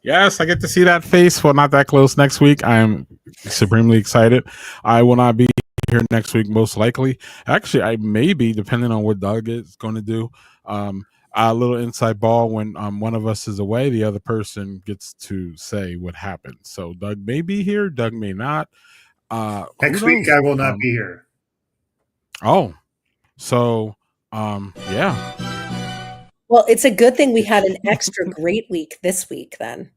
S1: Yes, I get to see that face. Well, not that close next week. I am supremely excited. I will not be here next week, most likely. Actually, I may be, depending on what Doug is going to do. A little inside ball when one of us is away, the other person gets to say what happened. So Doug may be here, Doug may not.
S2: Next week, I will not be here.
S1: Oh, so yeah.
S3: Well, it's a good thing we had an extra great week this week then.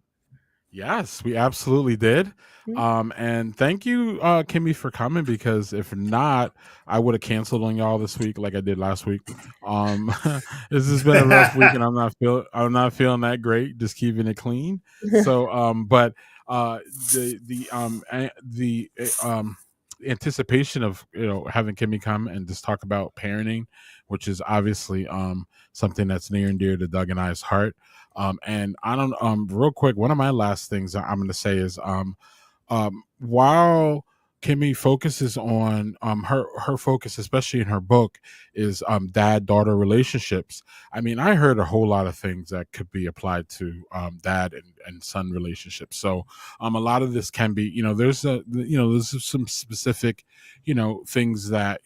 S1: Yes, we absolutely did. And thank you, Kimmy, for coming, because if not, I would have canceled on y'all this week like I did last week. This has been a rough week and I'm not feeling that great, just keeping it clean. So but the anticipation of having Kimmy come and just talk about parenting, which is obviously something that's near and dear to Doug and I's heart. And I don't real quick, one of my last things I'm going to say is while Kimmy focuses on her focus, especially in her book, is dad-daughter relationships. I mean, I heard a whole lot of things that could be applied to dad and son relationships. So a lot of this can be, there's some specific, things that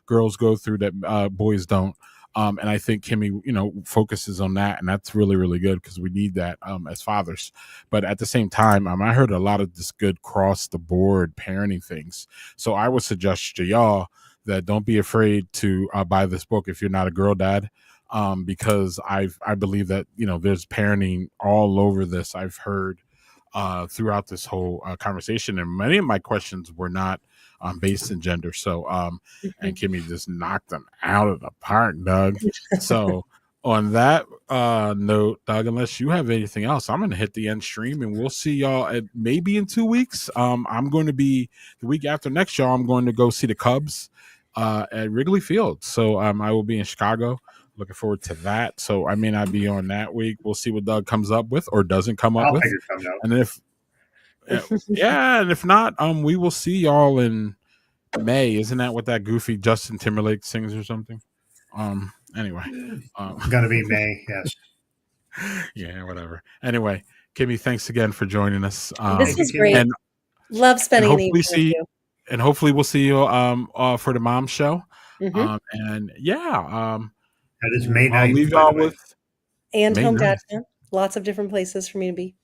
S1: girls go through that boys don't. And I think Kimmy, focuses on that, and that's really, really good because we need that as fathers. But at the same time, I heard a lot of this good cross the board parenting things. So I would suggest to y'all that don't be afraid to buy this book if you're not a girl dad, because I believe that there's parenting all over this. I've heard throughout this whole conversation, and many of my questions were not based in gender. So and Kimmy just knocked them out of the park, Doug. So on that note, Doug, unless you have anything else, I'm gonna hit the end stream and we'll see y'all at maybe in 2 weeks. I'm going to be the week after next, y'all. I'm going to go see the Cubs at Wrigley Field. So I will be in Chicago. Looking forward to that. So I may not be on that week. We'll see what Doug comes up with or doesn't come up
S2: I'll
S1: with.
S2: figure something out.
S1: And if and if not, we will see y'all in May. Isn't that what that goofy Justin Timberlake sings or something? Anyway,
S2: Gonna be May, yes.
S1: Yeah, whatever. Anyway, Kimmy, thanks again for joining us.
S3: This was great.
S1: And
S3: love spending an evening
S1: hopefully
S3: with you.
S1: and hopefully we'll see you for the mom show.
S3: Mhm.
S1: And yeah,
S2: That is May
S1: I'll
S2: 9th,
S1: leave
S2: by the
S1: y'all
S2: way.
S1: with
S3: And
S1: May
S3: home
S1: 9th.
S3: dad camp. Lots of different places for me to be.